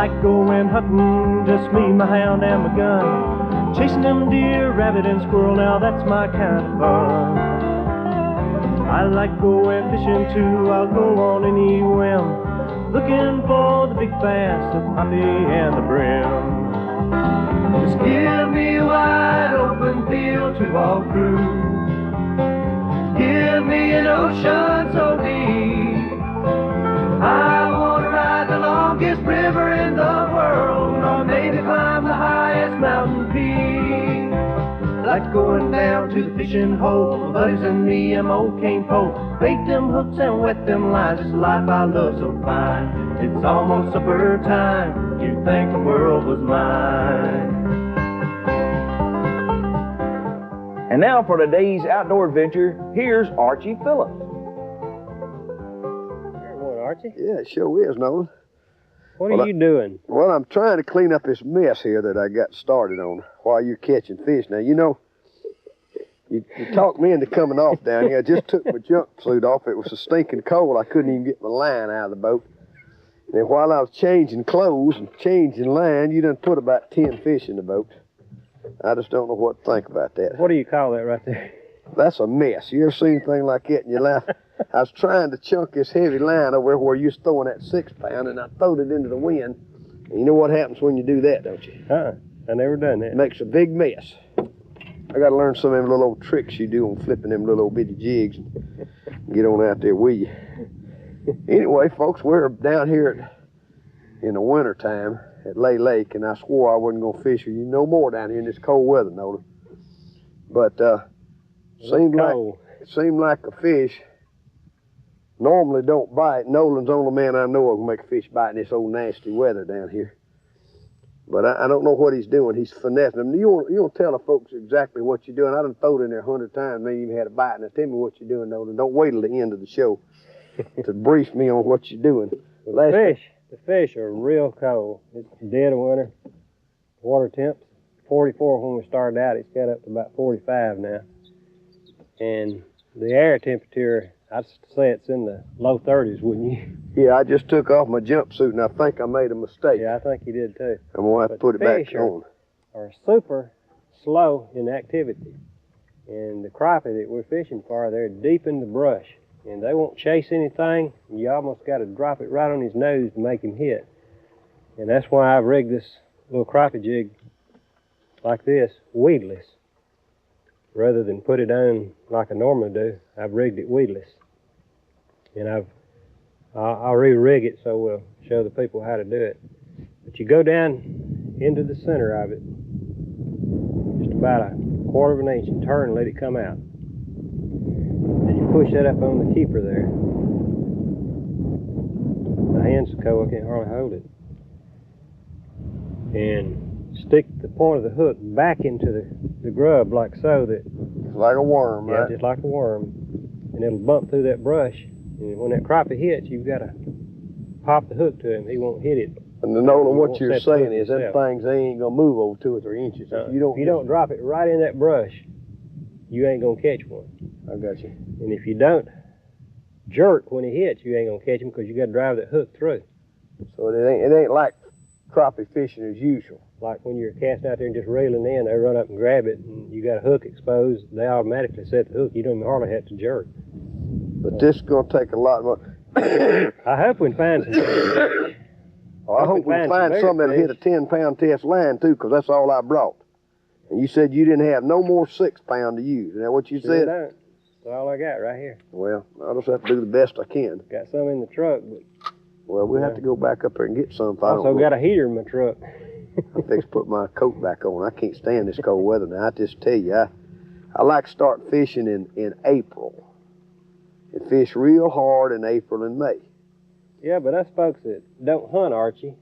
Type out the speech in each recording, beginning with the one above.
like going hunting, just me, my hound, and my gun. Chasing them deer, rabbit, and squirrel, now that's my kind of fun. I like going fishing too, I'll go on any whim, looking for the big bass, the crappie, and the brim. Just give me a wide open field to walk through. Give me an ocean so deep. I want to ride the longest river in the world, or maybe climb the highest mountain peak. Like going down to the fishing hole, my buddies and me and my old cane pole. Bait them hooks and wet them lines, it's a life I love so fine. It's almost supper time, you'd think the world was mine. And now for today's outdoor adventure, here's Archie Phillips. There one, Archie. Yeah, it sure is, Nolan. What are you doing? Well, I'm trying to clean up this mess here that I got started on while you're catching fish. Now, you know, you talked me into coming off down here. I just took my jumpsuit off. It was so stinking cold, I couldn't even get my line out of the boat. And while I was changing clothes and changing line, you done put about 10 fish in the boat. I just don't know what to think about that. What do you call that right there? That's a mess. You ever seen anything like that in your life? I was trying to chunk this heavy line over where you was throwing that 6-pound, and I throwed it into the wind. And you know what happens when you do that, don't you? I never done that. It makes a big mess. I got to learn some of them little old tricks you do on flipping them little bitty jigs and get on out there with you. Anyway, folks, we're down here in the winter time at Lay Lake, and I swore I wasn't going to fish with you no more down here in this cold weather, Nolan. But seemed like a fish normally don't bite. Nolan's the only man I know who can make a fish bite in this old nasty weather down here. But I don't know what he's doing. He's finessing them. You don't tell the folks exactly what you're doing. I done throwed in there 100 times, maybe even had a bite. Now tell me what you're doing, Nolan. Don't wait till the end of the show to brief me on what you're doing. The fish are real cold. It's dead of winter. Water temps 44 when we started out. It's got up to about 45 now. And the air temperature, I'd say it's in the low 30s, wouldn't you? Yeah, I just took off my jumpsuit, and I think I made a mistake. Yeah, I think you did too. I'm going to have to put it back on. Are super slow in activity. And the crappie that we're fishing for, they're deep in the brush. And they won't chase anything. You almost got to drop it right on his nose to make him hit. And that's why I've rigged this little crappie jig like this, weedless. Rather than put it on like I normally do, I've rigged it weedless. And I'll re-rig it so we'll show the people how to do it. But you go down into the center of it, just about a 1/4 of an inch, and turn and let it come out. And you push that up on the keeper there. My hand's so cold I can't hardly hold it. And stick the point of the hook back into the grub like so that... Like a worm, yeah, right? Just like a worm. And it'll bump through that brush. And when that crappie hits, you've got to pop the hook to him. He won't hit it. And Nolan, what you're saying is them things, they ain't going to move over 2 or 3 inches. If you don't drop it right in that brush, you ain't going to catch one. I got you. And if you don't jerk when he hits, you ain't going to catch him because you got to drive that hook through. So it ain't like crappie fishing as usual. Like when you're casting out there and just reeling in, they run up and grab it, and you got a hook exposed, they automatically set the hook. You don't even hardly have to jerk. But this is going to take a lot more. I hope we can find some. I hope we can find some that'll hit a 10-pound test line, too, because that's all I brought. And you said you didn't have no more 6-pound to use. Is that what you said? Don't. That's all I got right here. Well, I'll just have to do the best I can. Got some in the truck, but... Well, we'll have to go back up there and get some. Also got a heater in my truck. I fix to put my coat back on. I can't stand this cold weather now. I just tell you, I like to start fishing in April. And fish real hard in April and May. Yeah, but us folks that don't hunt, Archie.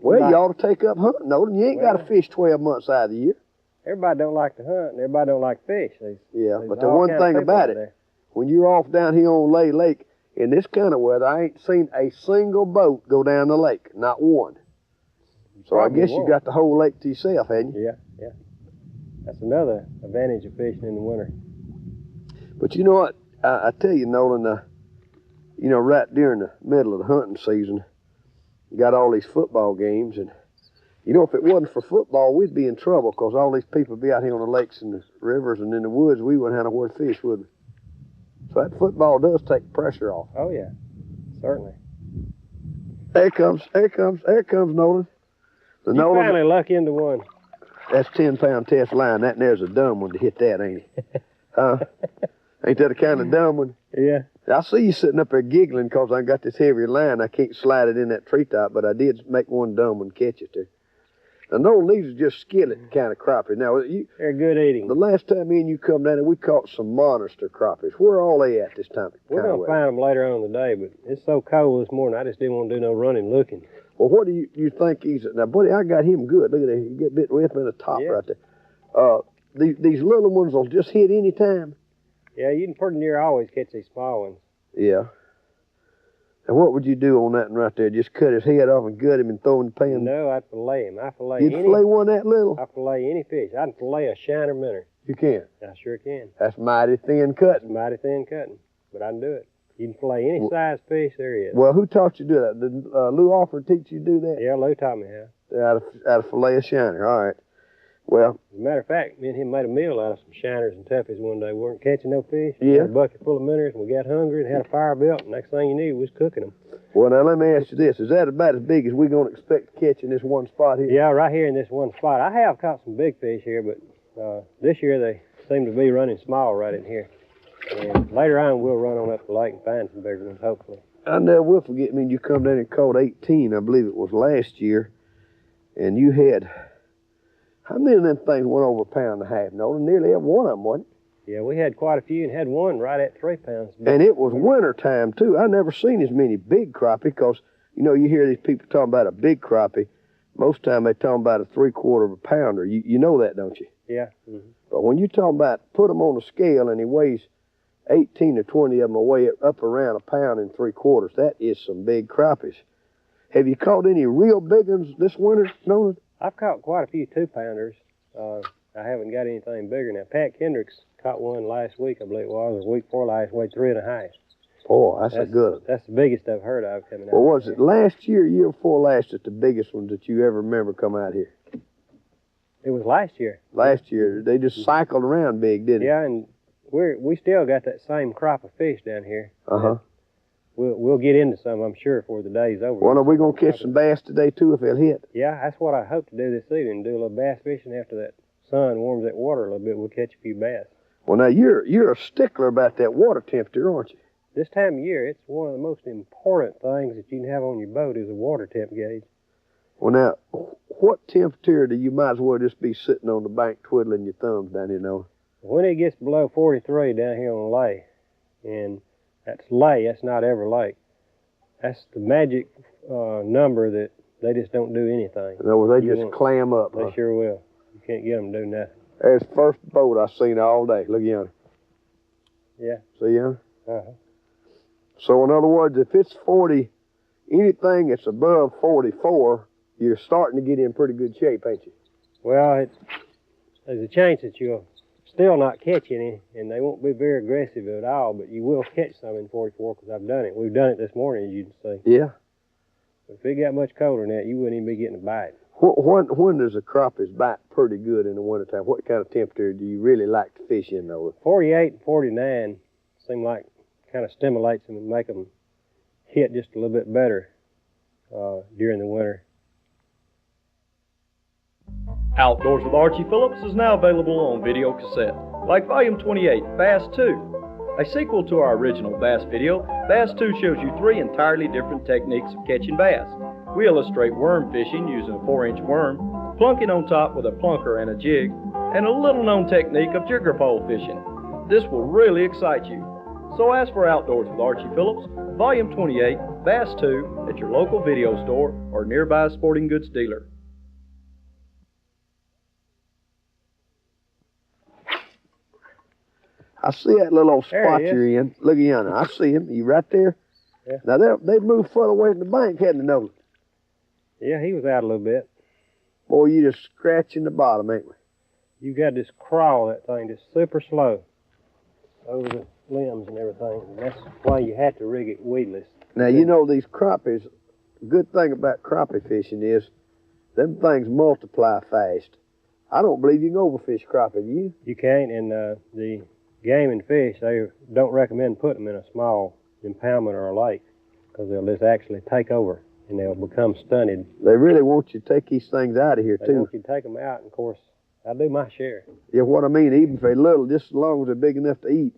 Well, you ought to take up hunting, Nolan. You ain't got to fish 12 months out of the year. Everybody don't like to hunt, and everybody don't like fish. But the one thing about it, when you're off down here on Lay Lake, in this kind of weather, I ain't seen a single boat go down the lake. Not one. So I guess you got the whole lake to yourself, hadn't you? Yeah. That's another advantage of fishing in the winter. But you know what? I tell you, Nolan, right during the middle of the hunting season, You got all these football games, and you know, if it wasn't for football, we'd be in trouble because all these people be out here on the lakes and the rivers and in the woods. We wouldn't have nowhere to fish, would we? So that football does take pressure off. Oh yeah, certainly. There comes Nolan. The You Nolan, finally luck into one. that's 10-pound test line. That there's a dumb one to hit that, ain't it? Huh? Ain't that a kind of dumb one? Yeah. I see you sitting up there giggling because I got this heavier line. I can't slide it in that treetop, but I did make one dumb one catch it there. Now, Nolan, these are just skillet kind of crappie. Now, They're good eating. the last time me and you come down there, we caught some monster crappies. Where are all they at this time? We're going to find them later on in the day, but it's so cold this morning, I just didn't want to do no running looking. Well, what do you think he's at? Now, buddy, I got him good. Look at that. He get a bit with him in the top right there. These little ones will just hit any time. Yeah, you can pretty near always catch these small ones. Yeah. And what would you do on that one right there? Just cut his head off and gut him and throw him in the pan? No, I'd fillet him. I fillet You'd fillet one that little? I fillet any fish. I can fillet a shiner minnow. You can? I sure can. That's mighty thin cutting. Mighty thin cutting, but I can do it. You can fillet any size fish there is. Well, who taught you to do that? Did Lou Alford teach you to do that? Yeah, Lou taught me how. Out of fillet a shiner. All right. Well, as a matter of fact, me and him made a meal out of some shiners and toughies one day. We weren't catching no fish. Yeah. We had a bucket full of minnows, and we got hungry and had a fire built, and next thing you knew, we was cooking them. well, now let me ask you this. Is that about as big as we're going to expect to catch in this one spot here? Yeah, right here in this one spot. I have caught some big fish here, but this year they seem to be running small right in here. And later on, we'll run on up the lake and find some bigger ones, hopefully. I never will forget, me and you come down and caught 18, I believe it was last year, and you had... How many of them things went over 1.5 pounds? No, nearly every one of them, wasn't it? Yeah, we had quite a few and had one right at 3 pounds. And it was winter time, too. I never seen as many big crappie because, you know, you hear these people talking about a big crappie. Most time they talking about a 3/4 pounder. You know that, don't you? Yeah. Mm-hmm. But when you talking about put them on a scale and he weighs 18 or 20 of them weigh up around 1 3/4 pounds, that is some big crappies. Have you caught any real big ones this winter, Nolan? I've caught quite a few 2-pounders. I haven't got anything bigger now. Pat Kendricks caught one last week, I believe it was, or the week before last, weighed 3.5. Oh, that's a good one. That's the biggest I've heard of coming out. Well, was it last year, year before last, that the biggest ones that you ever remember come out here? It was last year. Last year, they just cycled around big, didn't they? Yeah, and we still got that same crop of fish down here. Uh-huh. We'll get into some, I'm sure, before the day's over. Well, are we going to catch some bass today, too, if they'll hit? Yeah, that's what I hope to do this evening, do a little bass fishing after that sun warms that water a little bit. We'll catch a few bass. Well, now, you're a stickler about that water temperature, aren't you? This time of year, it's one of the most important things that you can have on your boat is a water temp gauge. Well, now, what temperature do you might as well just be sitting on the bank twiddling your thumbs down here, Noah? When it gets below 43 down here on the lake, and that's lay, that's not ever lake. That's the magic number that they just don't do anything. In other words, they just clam up. They sure will. You can't get them to do nothing. There's the first boat I've seen all day. Look yonder. Yeah. See yonder? Uh-huh. So, in other words, if it's 40, anything that's above 44, you're starting to get in pretty good shape, ain't you? Well, there's a chance that you'll still not catch any, and they won't be very aggressive at all, but you will catch some in 44 because I've done it. We've done it this morning, as you can see. Yeah. But if it got much colder than that, you wouldn't even be getting a bite. When does a crappie bite pretty good in the wintertime? What kind of temperature do you really like to fish in, though? 48 and 49 seem like kind of stimulates them and make them hit just a little bit better during the winter. Outdoors with Archie Phillips is now available on video cassette, like Volume 28, Bass 2. A sequel to our original bass video, Bass 2 shows you 3 entirely different techniques of catching bass. We illustrate worm fishing using a 4-inch worm, plunking on top with a plunker and a jig, and a little-known technique of jigger pole fishing. This will really excite you. So ask for Outdoors with Archie Phillips, Volume 28, Bass 2, at your local video store or nearby sporting goods dealer. I see that little old There spot he is. you're in. Look at yonder. I see him. You right there? Yeah. Now, they've moved further away from the bank, hadn't they, Nolan? Yeah, he was out a little bit. Boy, you just scratching the bottom, ain't we? You got to just crawl that thing just super slow over the limbs and everything. And that's why you have to rig it weedless. Now, you know these crappies, good thing about crappie fishing is them things multiply fast. I don't believe you can overfish crappie, do you? You can't, and the game and fish, they don't recommend putting them in a small impoundment or a lake because they'll just actually take over and they'll become stunted. They really want you to take these things out of here, They too. want you to take them out, and of course, I do my share. Yeah, what I mean, even if they're little, just as long as they're big enough to eat,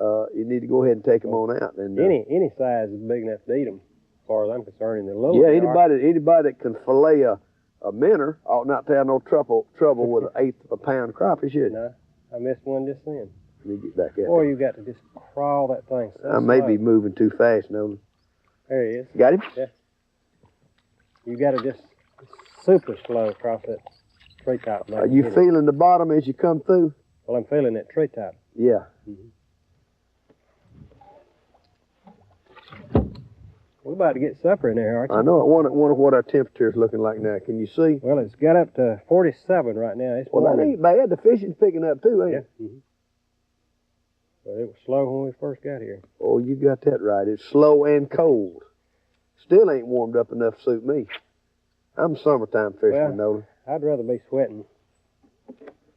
you need to go ahead and take them on out. And Any size is big enough to eat them, as far as I'm concerned. And the little yeah, anybody that can fillet a minnow ought not to have no trouble with an eighth of a pound crappie, should. No, I missed one just then. Let me get back at Boy, it. you got to just crawl that thing so I may slow. be moving too fast, Nolan. There he is. Got him? Yeah. You got to just super slow across that treetop. Are you feeling the bottom as you come through? Well, I'm feeling that treetop. Yeah. We're about to get supper in there, aren't you? I know. I wonder what our temperature is looking like now. Can you see? Well, it's got up to 47 right now. It's Well, that warming. ain't bad. The fishing's picking up too, ain't Yeah. it? But it was slow when we first got here. Oh, you got that right. It's slow and cold. Still ain't warmed up enough to suit me. I'm a summertime fisherman, Nolan. I'd rather be sweating.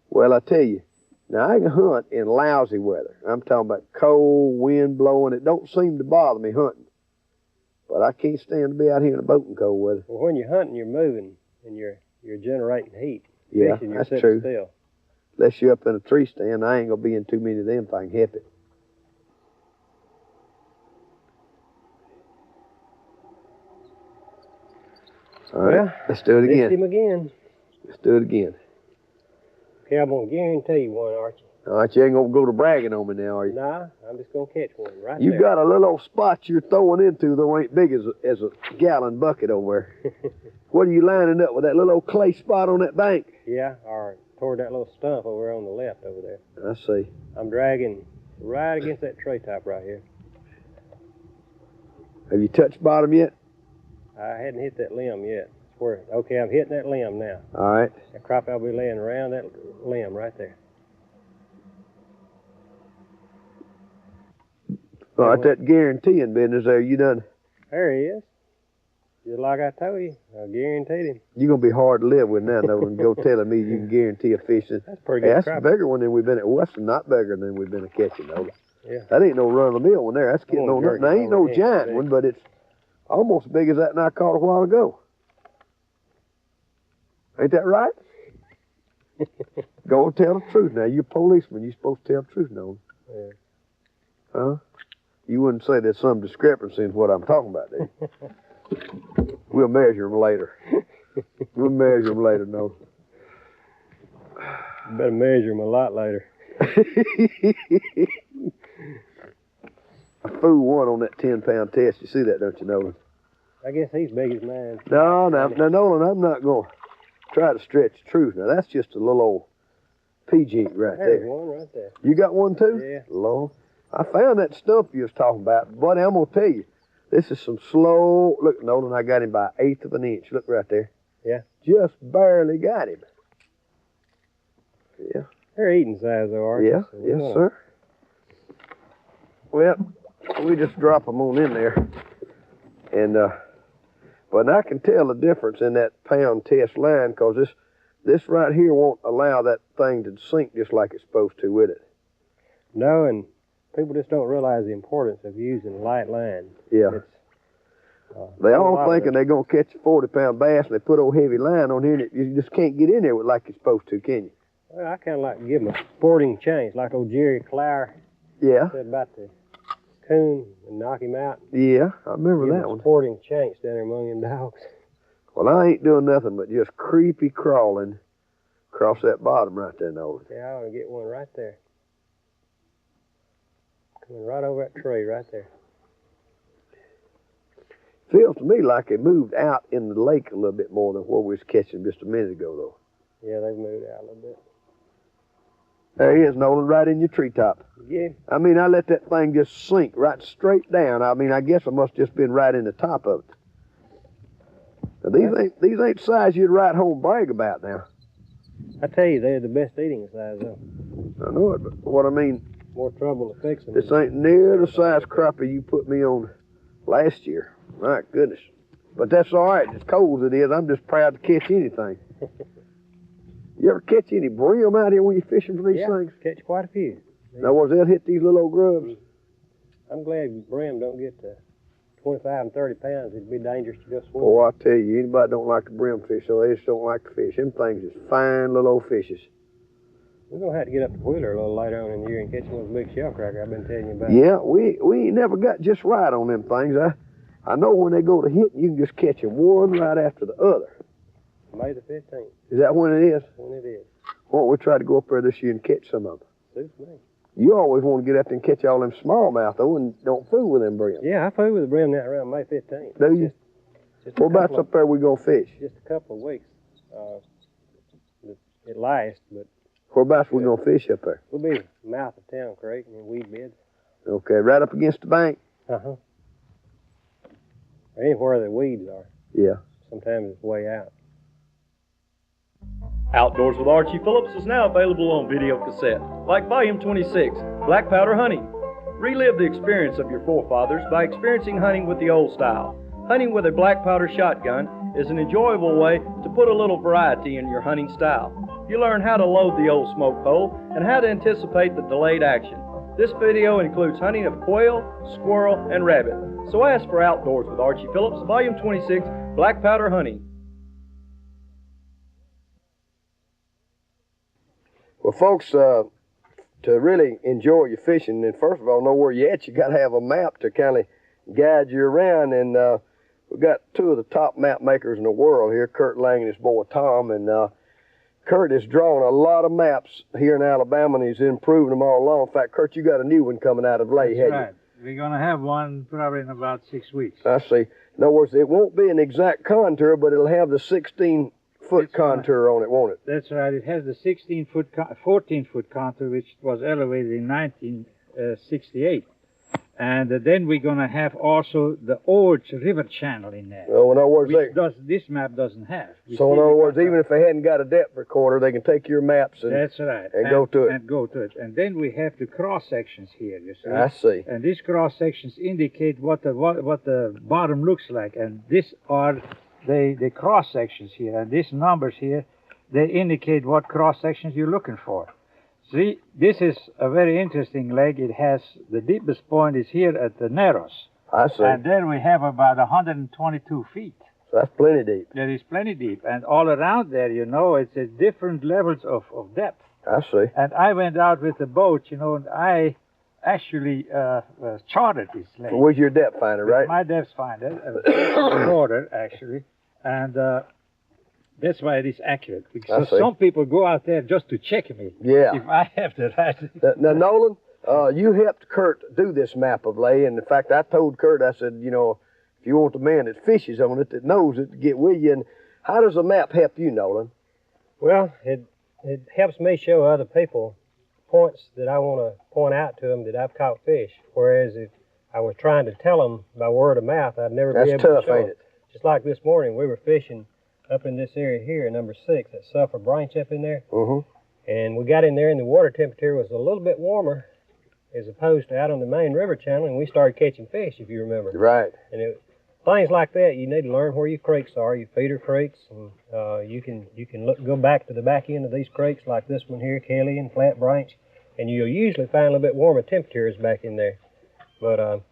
Well, I tell you, now I can hunt in lousy weather. I'm talking about cold, wind blowing. It don't seem to bother me hunting. But I can't stand to be out here in a boat in cold weather. Well, when you're hunting, you're moving and you're generating heat. Yeah, Fishing, you're that's sitting true. still. Unless you're up in a tree stand, I ain't gonna be in too many of them if I can help it. All right, Well, let's do it Missed again. him again. Let's do it again. Okay, I'm gonna guarantee you one, Archie. All right, you ain't gonna go to bragging on me now, are you? Nah, I'm just gonna catch one right You there. got a little old spot you're throwing into that ain't big as a gallon bucket over there. What are you lining up with, that little old clay spot on that bank? Yeah, or toward that little stump over on the left over there. I see. I'm dragging right against that treetop right here. Have you touched bottom yet? I hadn't hit that limb yet. Okay, I'm hitting that limb now. All right. That crappie will be laying around that limb right there. All right, that guaranteeing business there, you done. There he is. Just like I told you, I guaranteed him. You're going to be hard to live with now, Nolan. Go telling me you can guarantee a fish. That's a pretty Hey, good that's a crappie. bigger one than we've been at Western, not bigger than we've been at catching, Nolan. Yeah. That ain't no run-of-the-mill one there. That's getting Come on on, nothing. That ain't no Jerky, giant big. one, but it's almost as big as that one I caught a while ago. Ain't that right? Go and tell the truth now. You're a policeman. You're supposed to tell the truth, Nolan. Yeah. Huh? You wouldn't say there's some discrepancy in what I'm talking about, do you? We'll measure them later. We'll measure them later, Nolan. You better measure him a lot later. I fooled one on that 10-pound test. You see that, don't you, Nolan? I guess he's big as mine. No, Nolan, I'm not going to try to stretch the truth. Now, that's just a little old pea-jink right There's there. one right there. You got one, too? Yeah. Lord. I found that stump you was talking about. Buddy, I'm going to tell you, this is some slow... Look, Nolan, I got him by 1/8 of an inch. Look right there. Yeah. Just barely got him. Yeah. They're eating size though, aren't Yeah, they? So yes, sir. Well, we just drop them on in there. And, but I can tell the difference in that pound test line because this right here won't allow that thing to sink just like it's supposed to with it. No, and people just don't realize the importance of using light line. Yeah. It's, They a all lot of thinking it. they're going to catch a 40-pound bass and they put old heavy line on here and you just can't get in there with like you're supposed to, can you? Well, I kind of like to give them a sporting chance, like old Jerry Clower Yeah. said about the coon and knock him out. Yeah, I remember Give that him a one. sporting chance down there among them dogs. Well, I ain't doing nothing but just creepy crawling across that bottom right there, Nolan. Yeah, I ought to get one right there. Coming right over that tree right there. Feels to me like they moved out in the lake a little bit more than where we was catching just a minute ago, though. Yeah, they've moved out a little bit. There he is, Nolan, right in your treetop. Yeah. I mean, I let that thing just sink right straight down. I mean, I guess I must just been right in the top of it. Now, these ain't size you'd write home brag about now. I tell you, they're the best eating size though. I know it, but what I mean, More trouble to fix them. this ain't near the size crappie you put me on last year. My goodness. But that's all right. As cold as it is, I'm just proud to catch anything. You ever catch any brim out here when you're fishing for these things? Catch quite a few. In other words, they'll hit these little old grubs. I'm glad brim don't get to 25 and 30 pounds. It'd be dangerous to go swim. Oh, I tell you, anybody don't like the brim fish, so they just don't like the fish. Them things is fine little old fishes. We're going to have to get up to Wheeler a little later on in the year and catch one of those big shell cracker I've been telling you about. Yeah, we ain't never got just right on them things. I know when they go to hitting, you can just catch them one right after the other. May the 15th. Is that when it is? When it is. Why don't we try to go up there this year and catch some of them? Suits me. You always want to get up there and catch all them smallmouth, though, and don't fool with them brims. Yeah, I fooled with the brim that around May 15th. Do you? Just Whereabouts up there we going to fish? Just a couple of weeks. It lasts, but Whereabouts we going to fish up there? we'll be mouth of town creek and then weed beds. Okay, right up against the bank? Uh-huh. Or anywhere the weeds are. Yeah. Sometimes it's way out. Outdoors with Archie Phillips is now available on video cassette, like Volume 26, Black Powder Hunting. Relive the experience of your forefathers by experiencing hunting with the old style. Hunting with a black powder shotgun is an enjoyable way to put a little variety in your hunting style. You learn how to load the old smoke hole and how to anticipate the delayed action. This video includes hunting of quail, squirrel, and rabbit. So ask for Outdoors with Archie Phillips, Volume 26, Black Powder Hunting. Well, folks, to really enjoy your fishing, and first of all, know where you're at, you got to have a map to kind of guide you around. And we've got two of the top map makers in the world here, Kurt Lang and his boy Tom. And Kurt has drawn a lot of maps here in Alabama, and he's improving them all along. In fact, Kurt, you got a new one coming out of Lay, That's hadn't right. We're going to have one probably in about 6 weeks. you? I see. In other words, it won't be an exact contour, but it'll have the 16-foot contour on it, won't it? That's right. It has the 14-foot contour, which was elevated in 1968. And then we're going to have also the old river channel in there. Well, in other words, Which this map doesn't have. so in other words, even if they hadn't got a depth recorder, they can take your maps and, That's right. and go to it. And go to it. And then we have the cross sections here, you see. I see. And these cross sections indicate what the bottom looks like. And these are the cross sections here. And these numbers here, they indicate what cross sections you're looking for. See, this is a very interesting lake. It has the deepest point is here at the Narrows. I see. And there we have about 122 feet. So that's plenty deep. That is plenty deep. And all around there, you know, it's at different levels of depth. I see. And I went out with the boat, you know, and I actually charted this lake. With your depth finder, right? My depth finder, recorder, actually. And that's why it is accurate. Because some people go out there just to check me. Yeah. If I have the right. Now, Nolan, you helped Kurt do this map of Lay, and in fact, I told Kurt, I said, you know, if you want the man that fishes on it, that knows it, to get with you. And how does a map help you, Nolan? Well, it helps me show other people points that I want to point out to them that I've caught fish. Whereas if I was trying to tell them by word of mouth, I'd never be able to show ain't them. it? Just like this morning, we were fishing up in this area here, number 6, that Sulphur Branch up in there. And we got in there and the water temperature was a little bit warmer as opposed to out on the main river channel, and we started catching fish, if you remember. Right. And things like that, you need to learn where your creeks are, your feeder creeks, and you can go back to the back end of these creeks like this one here, Kelly and Flat Branch, and you'll usually find a little bit warmer temperatures back in there. But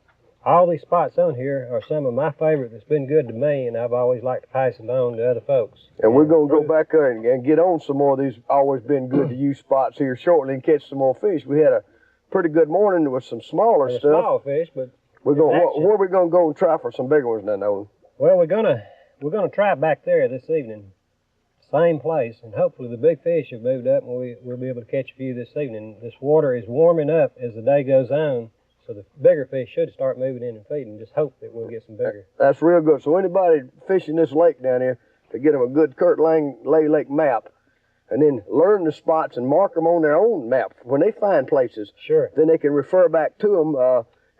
all these spots on here are some of my favorite that's been good to me, and I've always liked to pass it on to other folks. And we're going to go back there and get on some more of these always been good to you spots here shortly and catch some more fish. We had a pretty good morning with some smaller stuff. Small fish, but where are we going to go and try for some bigger ones now, Nolan? Well, we're gonna try back there this evening, same place, and hopefully the big fish have moved up, and we'll be able to catch a few this evening. This water is warming up as the day goes on, so the bigger fish should start moving in and feeding. Just hope that we'll get some bigger. That's real good. So anybody fishing this lake down here, to get them a good Kurt Lang Lay Lake map, and then learn the spots and mark them on their own map. When they find places, sure, then they can refer back to them,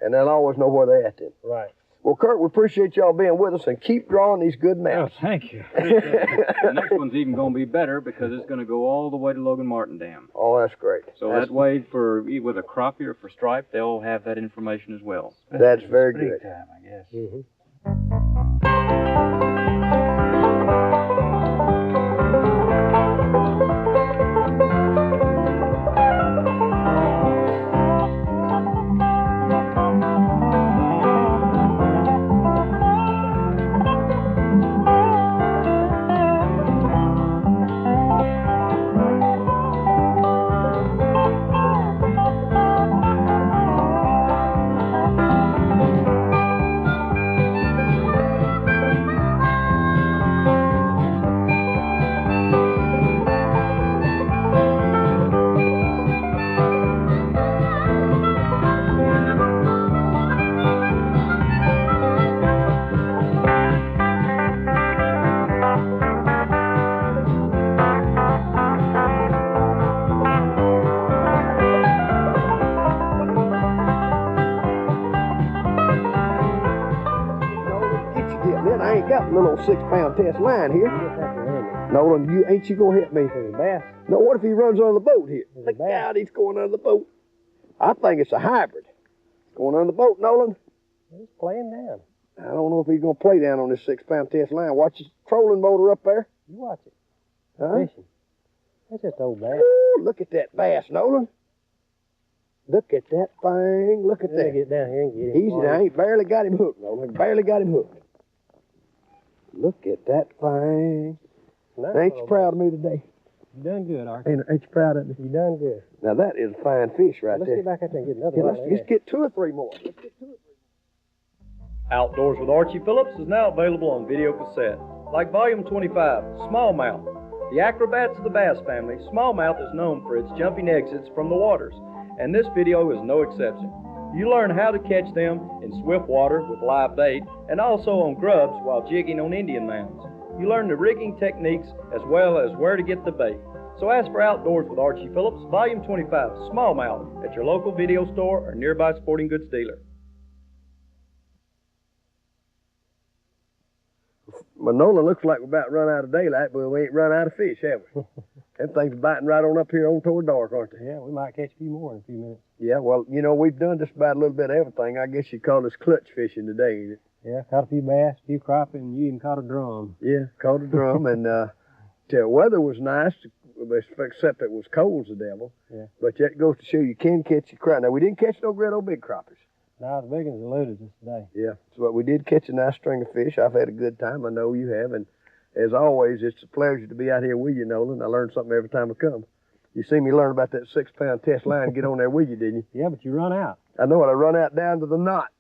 and they'll always know where they're at then. Right. Well, Kurt, we appreciate y'all being with us, and keep drawing these good maps. Oh, thank you. The next one's even going to be better because it's going to go all the way to Logan Martin Dam. Oh, that's great. So that way, with a crappie or for stripe, they'll have that information as well. That's very Spring good. time, I guess. Mm-hmm. I ain't got a little 6-pound test line here. Nolan, ain't you gonna help me? There's a bass. No, what if he runs under the boat here? There's a Look bass. out, he's going under the boat. I think it's a hybrid. Going under the boat, Nolan. He's playing down. I don't know if he's gonna play down on this 6-pound test line. Watch his trolling motor up there. You watch it. Huh? Fishing. That's just old bass. Ooh, look at that bass, Nolan. Look at that thing. Look at Let me that. get down here and get him. Easy now. I ain't barely got him hooked, Nolan. Barely got him hooked. Look at that thing. Nice Ain't you little proud of me today? You done good, Ark. Ain't you proud of me? You done good. Now that is a fine fish right Let's there. get back out there and get another Yeah, one. let's get 2 or 3 more. Let's get 2 or 3. Outdoors with Archie Phillips is now available on video cassette. Like Volume 25, Smallmouth. The acrobats of the bass family, smallmouth is known for its jumping exits from the waters, and this video is no exception. You learn how to catch them in swift water with live bait, and also on grubs while jigging on Indian mounds. You learn the rigging techniques as well as where to get the bait. So ask for Outdoors with Archie Phillips, Volume 25, Smallmouth, at your local video store or nearby sporting goods dealer. Well, Nolan, looks like we're about run out of daylight, but we ain't run out of fish, have we? Them things biting right on up here on toward dark, aren't they? Yeah, we might catch a few more in a few minutes. Yeah, well, you know, we've done just about a little bit of everything. I guess you'd call this clutch fishing today, ain't it? Yeah, caught a few bass, a few crappie, and you even caught a drum. Yeah, caught a drum, and the weather was nice, except it was cold as the devil. Yeah. But that goes to show you can catch a crappie. Now, we didn't catch no great old big crappies. Now the big ones eluded us today. Yeah, but we did catch a nice string of fish. I've had a good time. I know you have, and as always, it's a pleasure to be out here with you, Nolan. I learn something every time I come. You see me learn about that 6-pound test line and get on there with you, didn't you? Yeah, but you run out. I know it. I run out down to the knots.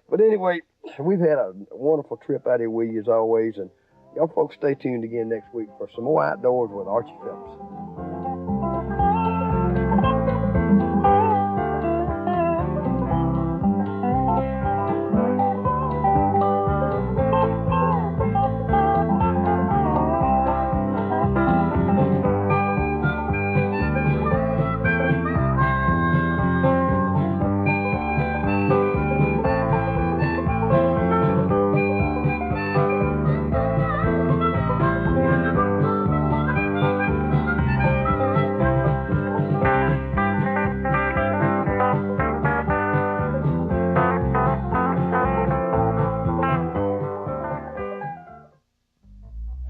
But anyway, we've had a wonderful trip out here with you as always, and y'all folks stay tuned again next week for some more Outdoors with Archie Phillips.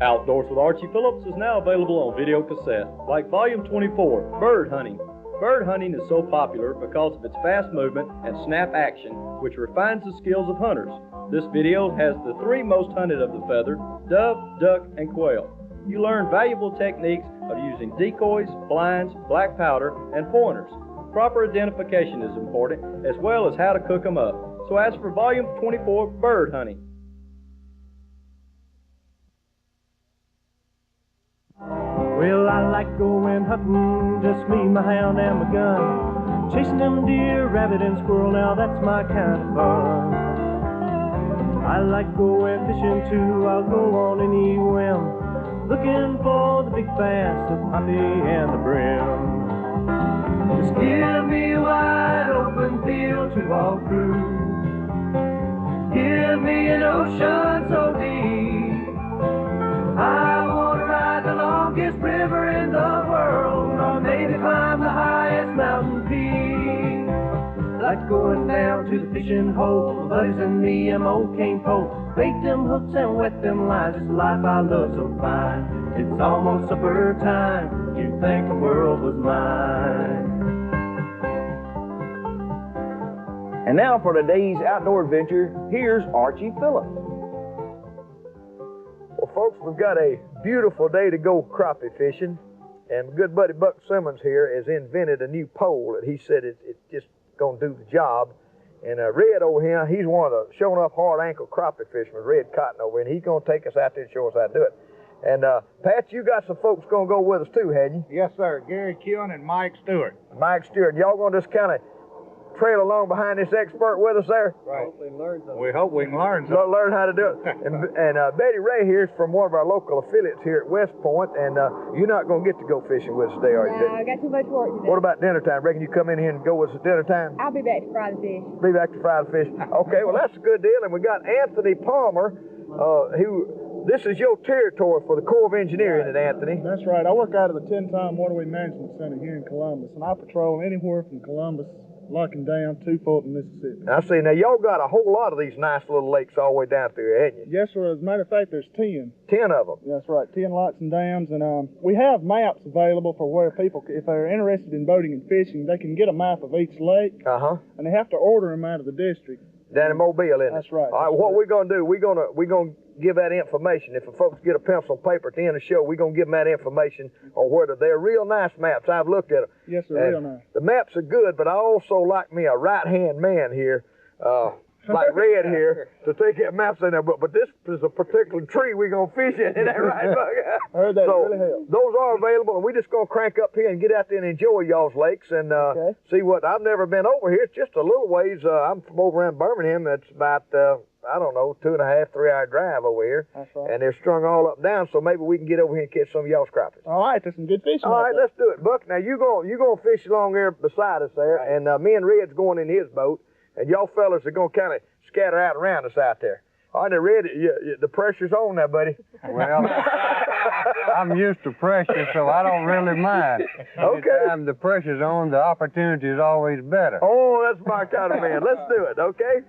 Outdoors with Archie Phillips is now available on video cassette. Like Volume 24, Bird Hunting. Bird hunting is so popular because of its fast movement and snap action, which refines the skills of hunters. This video has the 3 most hunted of the feathered: dove, duck, and quail. You learn valuable techniques of using decoys, blinds, black powder, and pointers. Proper identification is important, as well as how to cook them up. So ask for Volume 24, Bird Hunting. Well, I like going hunting, just me, my hound, and my gun. Chasing them deer, rabbit, and squirrel, now that's my kind of fun. I like going fishing too, I'll go on any whim, looking for the big bass, the poppy, and the brim. Just give me a wide open field to walk through. Give me an ocean so deep. I want to ride the longest river in the world, or maybe climb the highest mountain peak. Like going down to the fishing hole, my buddies and me, and my old cane pole. Bait them hooks and wet them lines, it's life I love so fine. It's almost supper time, you'd think the world was mine. And now for today's outdoor adventure, here's Archie Phillips. Well, folks, we've got a beautiful day to go crappie fishing, and my good buddy Buck Simmons here has invented a new pole that he said it's just going to do the job. And Red over here, he's one of the showing up hard ankle crappie fishermen, Red Cotton over here, and he's going to take us out there and show us how to do it. And Pat, you got some folks going to go with us too, hadn't you? Yes, sir. Gary Keown and Mike Stewart. Mike Stewart, y'all going to just kind of trail along behind this expert with us there? Right. We hope we can learn something. Learn how to do it. And Betty Ray here is from one of our local affiliates here at West Point, and you're not going to get to go fishing with us today, are you? No, I got too much work to do. What about dinner time? Reckon you come in here and go with us at dinner time? I'll be back to fry the fish. Be back to fry the fish. Okay, well, that's a good deal. And we got Anthony Palmer, this is your territory for the Corps of Engineering, isn't it, Anthony? That's right. I work out of the 10-time Waterway Management Center here in Columbus, and I patrol anywhere from Columbus, Locking Down, to Fulton, Mississippi. I see. Now, y'all got a whole lot of these nice little lakes all the way down through here, haven't you? Yes, sir. As a matter of fact, there's 10. 10 of them. That's right, 10 lots and dams, and we have maps available for where people, if they're interested in boating and fishing, they can get a map of each lake, and they have to order them out of the district. Down in Mobile, isn't it? That's right. All right, what we're going to do, we're going to give that information. If the folks get a pencil and paper at the end of the show, we're going to give them that information on where they're real nice maps. I've looked at them. Yes, sir, real nice. The maps are good, but I also like me a right-hand man here, like Red here, to take that maps in there. But this is a particular tree we're going to fish in. Isn't that right, Buck? I heard that so really helps. Those are available, and we're just going to crank up here and get out there and enjoy y'all's lakes and see what. I've never been over here. It's just a little ways. I'm from over in Birmingham. It's about, I don't know, 2.5, 3 hour drive over here. That's right. And they're strung all up and down, so maybe we can get over here and catch some of y'all's crappies. All right, there's some good fishing. All right, let's do it, Buck. Now, you gonna fish along there beside us there, and me and Red's going in his boat, and y'all fellas are going to kind of scatter out around us out there. All right, now, Red, the pressure's on now, buddy. Well, I'm used to pressure, so I don't really mind. Okay. Anytime the pressure's on, the opportunity is always better. Oh, that's my kind of man. Let's do it, okay?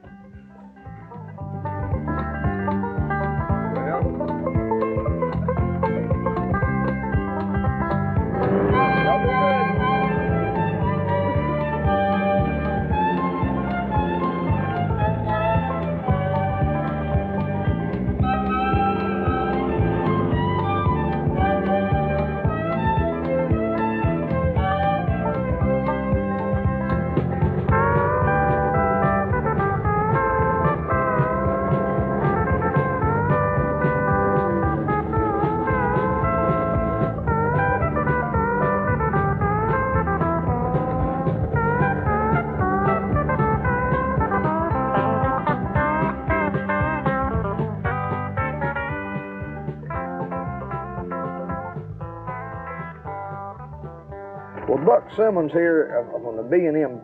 Well, Buck Simmons here from the B&M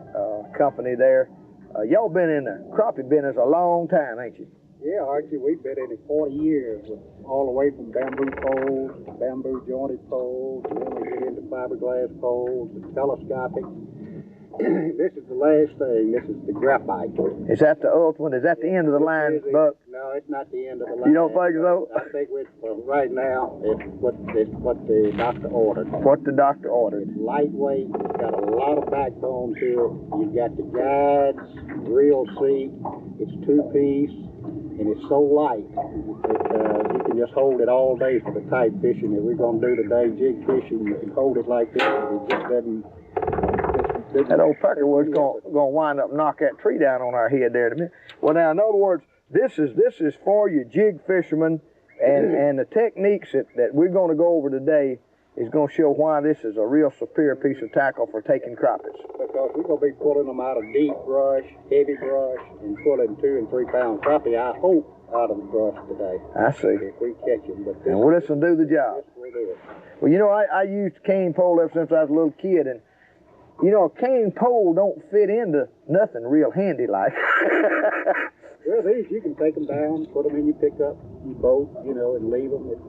company there. Y'all been in the crappie business a long time, ain't you? Yeah, Archie, we've been in it 40 years, all the way from bamboo poles, bamboo jointed poles, and then we get into fiberglass poles, and telescopic. This is the last thing. This is the graphite. Is that the ultimate? Is that the end of the line, Buck? No, it's not the end of the line. You don't think so? I think right now it's what the doctor ordered. What the doctor ordered. It's lightweight. It's got a lot of backbone to it. You've got the guides, reel seat. It's two-piece, and it's so light that you can just hold it all day for the type fishing that we're going to do today. Jig fishing, you can hold it like this. It just doesn't. That old peckerwood's going to wind up and knock that tree down on our head there in a minute. Well, now, in other words, this is for your jig fishermen, and the techniques that we're going to go over today is going to show why this is a real superior piece of tackle for taking crappies. Because we're going to be pulling them out of deep brush, heavy brush, and pulling 2 and 3 pound crappie, I hope, out of the brush today. I see. If we catch them. But and we'll listen do the job. Yes, we'll do it. Well, you know, I used cane pole ever since I was a little kid, and you know, a cane pole don't fit into nothing real handy like. Well, these, you can take them down, put them in your pickup, your boat, you know, and leave them. It's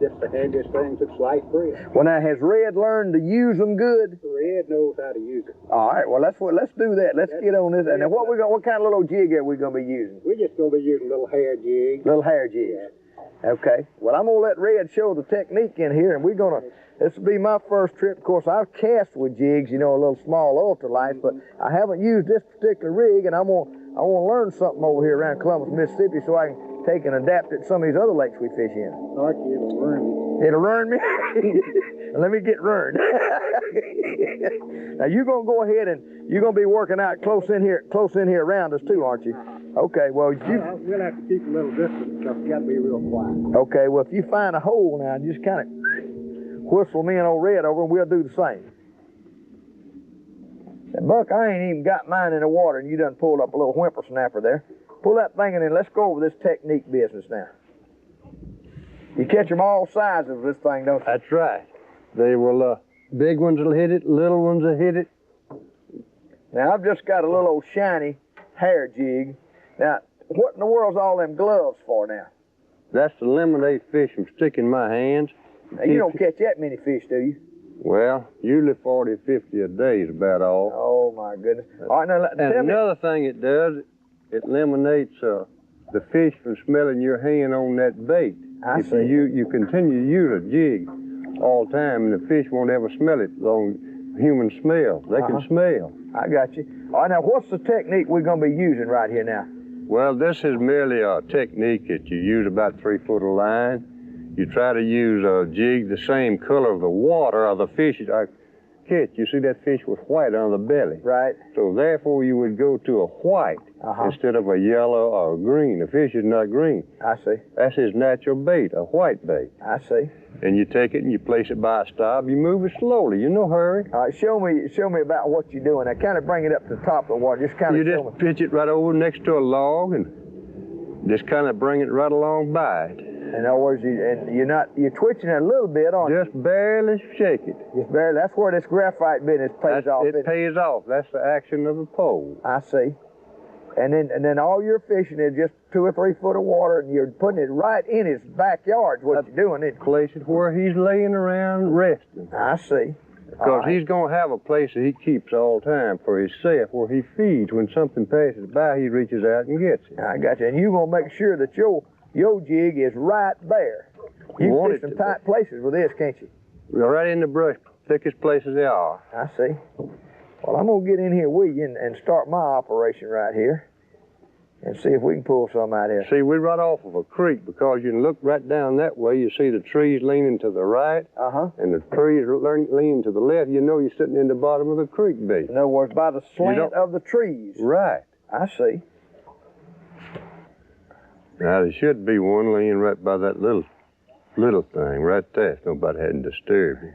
just the handiest thing to slice bread. Well, now, has Red learned to use them good? Red knows how to use it. All right, well, let's do that. Let's get on this. And then what kind of little jig are we going to be using? We're just going to be using little hair jigs. Little hair jigs. Yeah. Okay. Well, I'm going to let Red show the technique in here, and we're going to, this will be my first trip. Of course, I've cast with jigs, you know, a little small ultralights, but I haven't used this particular rig, and I want to learn something over here around Columbus, Mississippi, so I can take and adapt it to some of these other lakes we fish in. Archie, it'll learn you. It'll learn me? Let me get learned. Now, you're going to go ahead and you're going to be working out close in here around us, too, aren't you? Okay, well, We'll have to keep a little distance, because you got to be real quiet. Okay, well, if you find a hole now, just kind of whistle me and old Red over, and we'll do the same. Now, Buck, I ain't even got mine in the water, and you done pulled up a little whippersnapper there. Pull that thing in, and let's go over this technique business now. You catch them all sizes of this thing, don't you? That's right. They will, big ones will hit it, little ones will hit it. Now, I've just got a little old shiny hair jig. Now, what in the world's all them gloves for now? That's to eliminate fish from sticking my hands. Now, you don't catch that many fish, do you? Well, usually 40, 50 a day is about all. Oh, my goodness. All right, now, And tell me. another thing it does, it eliminates the fish from smelling your hand on that bait. I If see. you continue to use a jig all the time, and the fish won't ever smell it on human smell. They can smell. I got you. All right, now, what's the technique we're going to be using right here now? Well, this is merely a technique that you use about 3 foot of line. You try to use a jig the same color of the water of the fish that I catch. You see that fish was white on the belly. Right. So therefore you would go to a white instead of a yellow or a green. The fish is not green. I see. That's his natural bait, a white bait. I see. And you take it and you place it by a stop. You move it slowly. You no hurry. All right, show me about what you're doing. Now, kind of bring it up to the top of the water. Just kind of You show just me. pitch it right over next to a log and just kind of bring it right along by it. In other words, you're twitching it a little bit, aren't you? Just barely shake it. Just barely. That's where this graphite business pays off. It pays off. That's the action of the pole. I see. And then all you're fishing is just 2 or 3 foot of water, and you're putting it right in his backyard. What you're doing? Place it where he's laying around resting. I see. Because he's going to have a place that he keeps all the time for himself, where he feeds. When something passes by, he reaches out and gets it. I got you. And you're going to make sure that your jig is right there. You can fish some tight places with this, can't you? Right in the brush, thickest places they are. I see. Well, I'm going to get in here with you and start my operation right here and see if we can pull some out here. See, we're right off of a creek, because you can look right down that way. You see the trees leaning to the right, and the trees leaning to the left. You know you're sitting in the bottom of the creek bed. In other words, by the slant of the trees. Right. I see. Now, there should be one laying right by that little thing right there, if nobody hadn't disturbed it.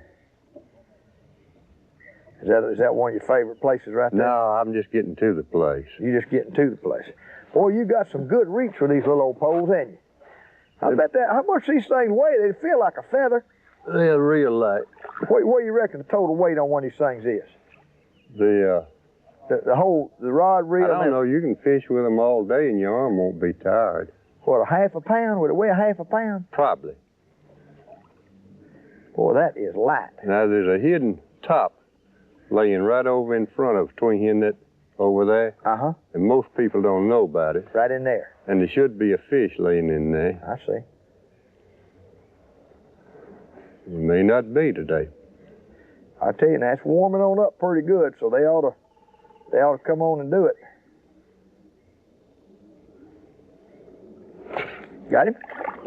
Is that one of your favorite places right there? No, I'm just getting to the place. You're just getting to the place. Boy, you got some good reach with these little old poles, haven't you? How about that? How much these things weigh? They feel like a feather. They're real light. What do you reckon the total weight on one of these things is? The rod, reel? I don't know. You can fish with them all day and your arm won't be tired. What, a half a pound? Would it weigh a half a pound? Probably. Boy, that is light. Now, there's a hidden top laying right over in front of between here and that over there. And most people don't know about it. Right in there. And there should be a fish laying in there. I see. It may not be today. I tell you, now it's warming on up pretty good, so they ought to come on and do it. Got him?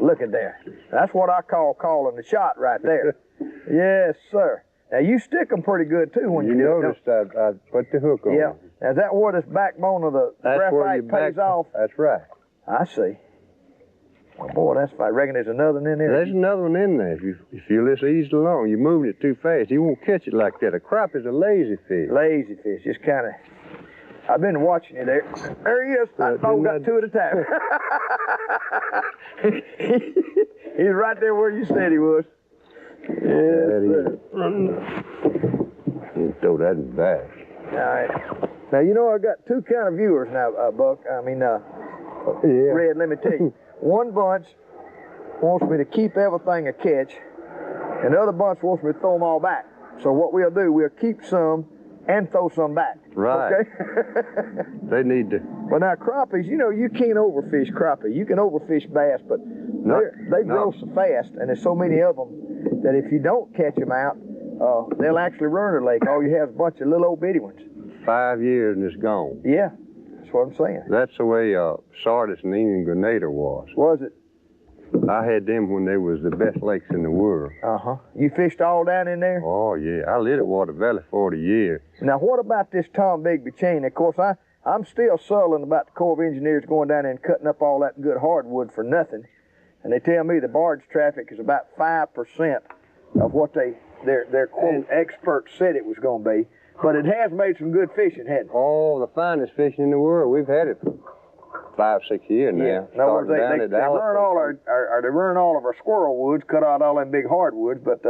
Look at there. That's what I call calling the shot right there. Yes, sir. Now, you stick them pretty good, too, when you noticed I put the hook on. Yeah. Now, is that where this backbone of the graphite pays off? That's right. I see. Well, boy, that's fine. I reckon there's another one in there. There's another one in there. If you just ease it along, you're moving it too fast. You won't catch it like that. A crappie is a lazy fish. Lazy fish, just kind of. I've been watching you there. There he is. I got 2 at a time. He's right there where you said he was. Yes, sir. You throw that in the back. All right. Now, you know, I got 2 kind of viewers now, Buck. I mean, Yeah. Red, let me tell you. One bunch wants me to keep everything a catch, and the other bunch wants me to throw them all back. So what we'll do, we'll keep some and throw some back. Right. Okay? They need to. Well, now crappies, you know, you can't overfish crappie. You can overfish bass, but they grow so fast, and there's so many of them that if you don't catch them out, they'll actually ruin the lake. All you have is a bunch of little old bitty ones. 5 years and it's gone. Yeah, that's what I'm saying. That's the way Sardis and Indian Grenada was. Was it? I had them when they was the best lakes in the world. Uh-huh. You fished all down in there? Oh, yeah. I lived at Water Valley 40 years. Now, what about this Tom Bigby chain? Of course, I'm still sullen about the Corps of Engineers going down there and cutting up all that good hardwood for nothing. And they tell me the barge traffic is about 5% of what their quote experts said it was going to be. But it has made some good fishing, hasn't it? Oh, the finest fishing in the world. We've had it for 5, 6 years now. Yeah. No, they ruin all of our squirrel woods, cut out all them big hardwoods, but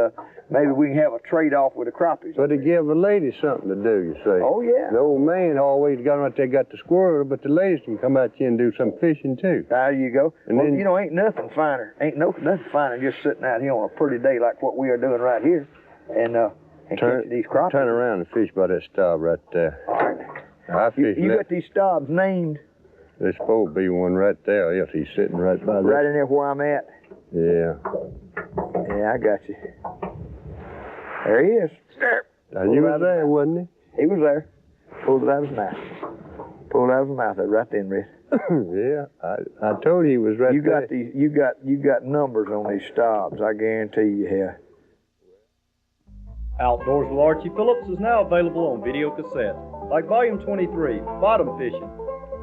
maybe we can have a trade-off with the crappies. But to give the ladies something to do, you see. Oh, yeah. The old man always got them out there, got the squirrel, but the ladies can come out here and do some fishing, too. There you go. And well, then, you know, ain't nothing finer than just sitting out here on a pretty day like what we are doing right here and catching these crappies. Turn around and fish by that stub right there. All right. You got these stobs named? There's supposed to be one right there, if he's sitting right by there. Right in there where I'm at? Yeah. Yeah, I got you. There he is. Now, you was there, wasn't he? He was there. Pulled it out of his mouth. Pulled it out of his mouth right then, Red. Yeah, I told you he was right there. You got numbers on these stobs, I guarantee you have. Outdoors with Archie Phillips is now available on video cassette, like Volume 23, Bottom Fishing.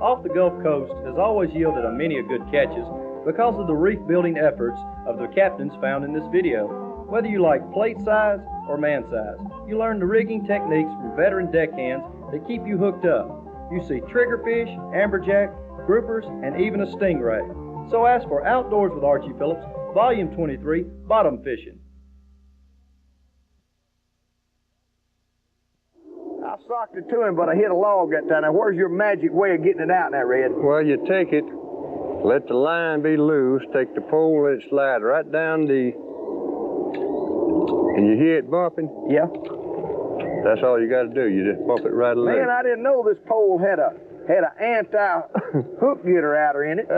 Off the Gulf Coast has always yielded a many good catches because of the reef-building efforts of the captains found in this video. Whether you like plate size or man size, you learn the rigging techniques from veteran deckhands that keep you hooked up. You see triggerfish, amberjack, groupers, and even a stingray. So ask for Outdoors with Archie Phillips, Volume 23, Bottom Fishing. I socked it to him, but I hit a log that time. Now, where's your magic way of getting it out now, Red? Well, you take it, let the line be loose, take the pole, let it slide right down and you hear it bumping? Yeah. That's all you got to do. You just bump it right along. Man, I didn't know this pole had an anti-hook getter outer in it.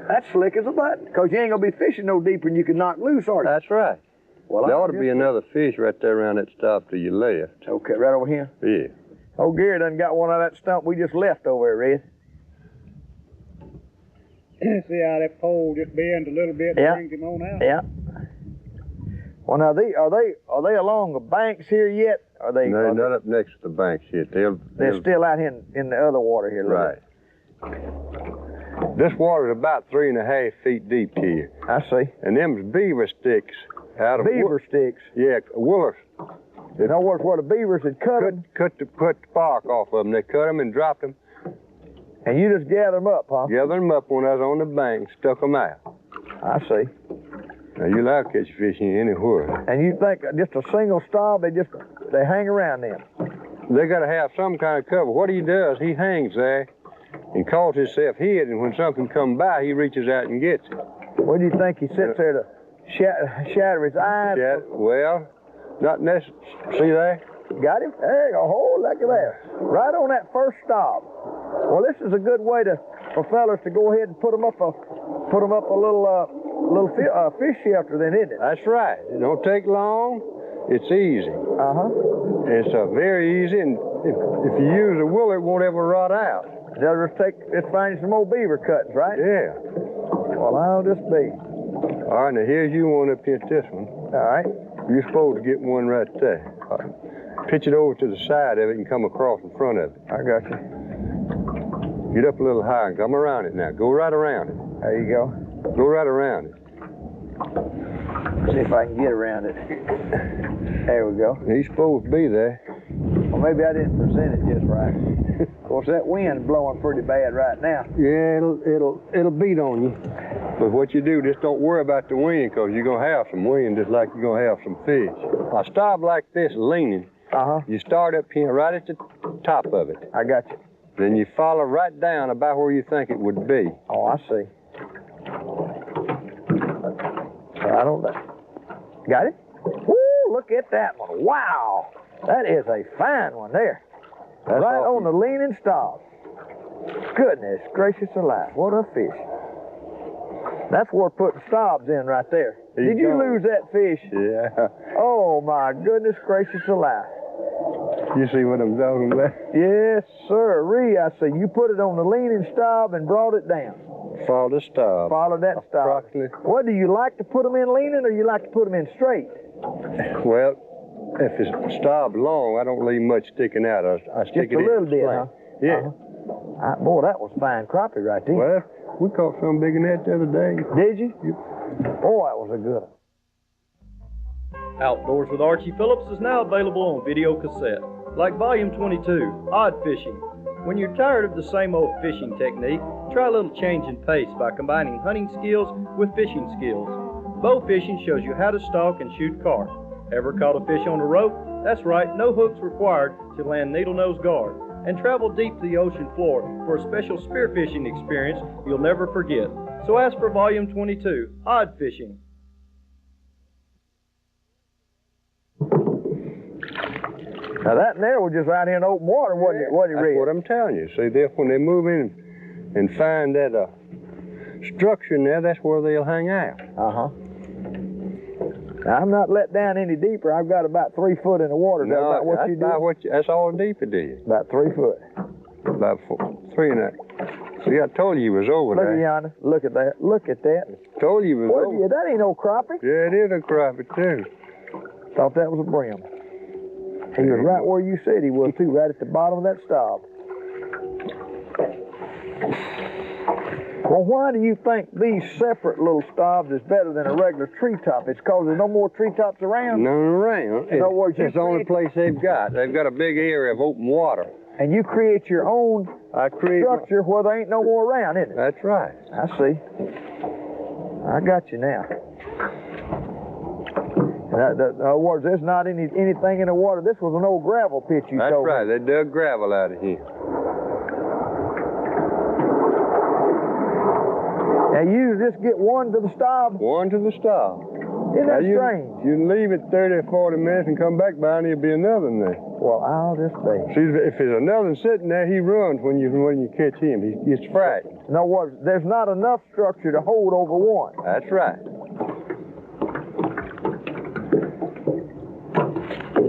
That's slick as a button, because you ain't going to be fishing no deeper than you can knock loose, are you? That's right. Well, there ought to be another fish right there around that stop to your left. Okay, right over here? Yeah. Oh, Gary done got one out of that stump we just left over there, Red. See how that pole just bends a little bit and brings him on out? Yeah. Well, now, are they along the banks here yet? No, not up next to the banks yet. They're still out here in the other water here. Right. This water is about 3.5 feet deep here. I see. And them's beaver sticks out of beaver sticks? Yeah, woolers. In other words, where the beavers had cut the bark off of them. They cut them and dropped them. And you just gather them up, huh? Gather them up when I was on the bank, stuck them out. I see. Now, you like catch fish anywhere. And you think just a single stop, they hang around them? They got to have some kind of cover. What he does, he hangs there and calls himself hid, and when something comes by, he reaches out and gets it. What do you think? He sits there to shatter his eyes? Well, not necessarily. See there? Got him? There you go. Oh, look at that. Right on that first stop. Well, this is a good way for fellas to go ahead and put them up a little fish shelter then, isn't it? That's right. It don't take long. It's easy. Uh-huh. It's very easy, and if you use a wooler, it won't ever rot out. Let's find you some old beaver cuttings, right? Yeah. Well, I'll just be. All right, now here's you one up here at this one. All right. You're supposed to get one right there. Pitch it over to the side of it and come across in front of it. I got you. Get up a little higher and come around it now. Go right around it. There you go. Go right around it. See if I can get around it. There we go. He's supposed to be there. Well, maybe I didn't present it just right. Of course, that wind's blowing pretty bad right now. Yeah, it'll beat on you. But what you do, just don't worry about the wind, because you're going to have some wind just like you're going to have some fish. A stop like this leaning, you start up here right at the top of it. I got you. Then you follow right down about where you think it would be. Oh, I see. Right on there. Got it? Woo, look at that one. Wow. That is a fine one there. That's right awesome. on the leaning stop. Goodness gracious alive. What a fish. That's worth putting stobs in right there. Did you lose that fish? Yeah. Oh, my goodness gracious alive. You see what I'm talking about? Yes, sir. I see. You put it on the leaning stop and brought it down. Follow the stub. Follow that stop. What, do you like to put them in leaning or you like to put them in straight? Well, if it's stub long, I don't leave much sticking out. I stick Just it a little in bit, straight. huh? Yeah. Boy, that was fine crappie right there. Well, we caught something bigger than that the other day. Did you? Boy, that was a good one. Outdoors with Archie Phillips is now available on video cassette, like Volume 22, Odd Fishing. When you're tired of the same old fishing technique, try a little change in pace by combining hunting skills with fishing skills. Bow fishing shows you how to stalk and shoot carp. Ever caught a fish on a rope? That's right, no hooks required to land needle-nose guard. And travel deep to the ocean floor for a special spearfishing experience you'll never forget. So ask for Volume 22, Odd Fishing. Now that and there was just right here in open water, wasn't it? What That's what I'm telling you. See, when they move in and find that structure in there, that's where they'll hang out. Uh-huh. Now, I'm not let down any deeper. I've got about 3 foot in the water. No, about what you do? That's all deep it is. About 3 foot. About 3 and a half. See, I told you he was over Look there. at yonder. Look at that. Look at that. Told you he was over. That ain't no crappie. Yeah, it is a crappie, too. Thought that was a brim. He was right where you said he was, too, right at the bottom of that stop. Well, why do you think these separate little stobs is better than a regular treetop? It's because there's no more treetops around? None around. In other words, it's the only place they've got. They've got a big area of open water. And you create your own structure where there ain't no more around, isn't it? That's right. I see. I got you now. In other words, there's not anything in the water. This was an old gravel pit you That's told right. me. They dug gravel out of here. Now you just get one to the stop. One to the stop. Isn't that strange? You can leave it 30 or 40 minutes and come back by and there'll be another one there. Well, I'll just be. See, if there's another one sitting there, he runs when you catch him. He gets frightened. In other words, there's not enough structure to hold over one. That's right.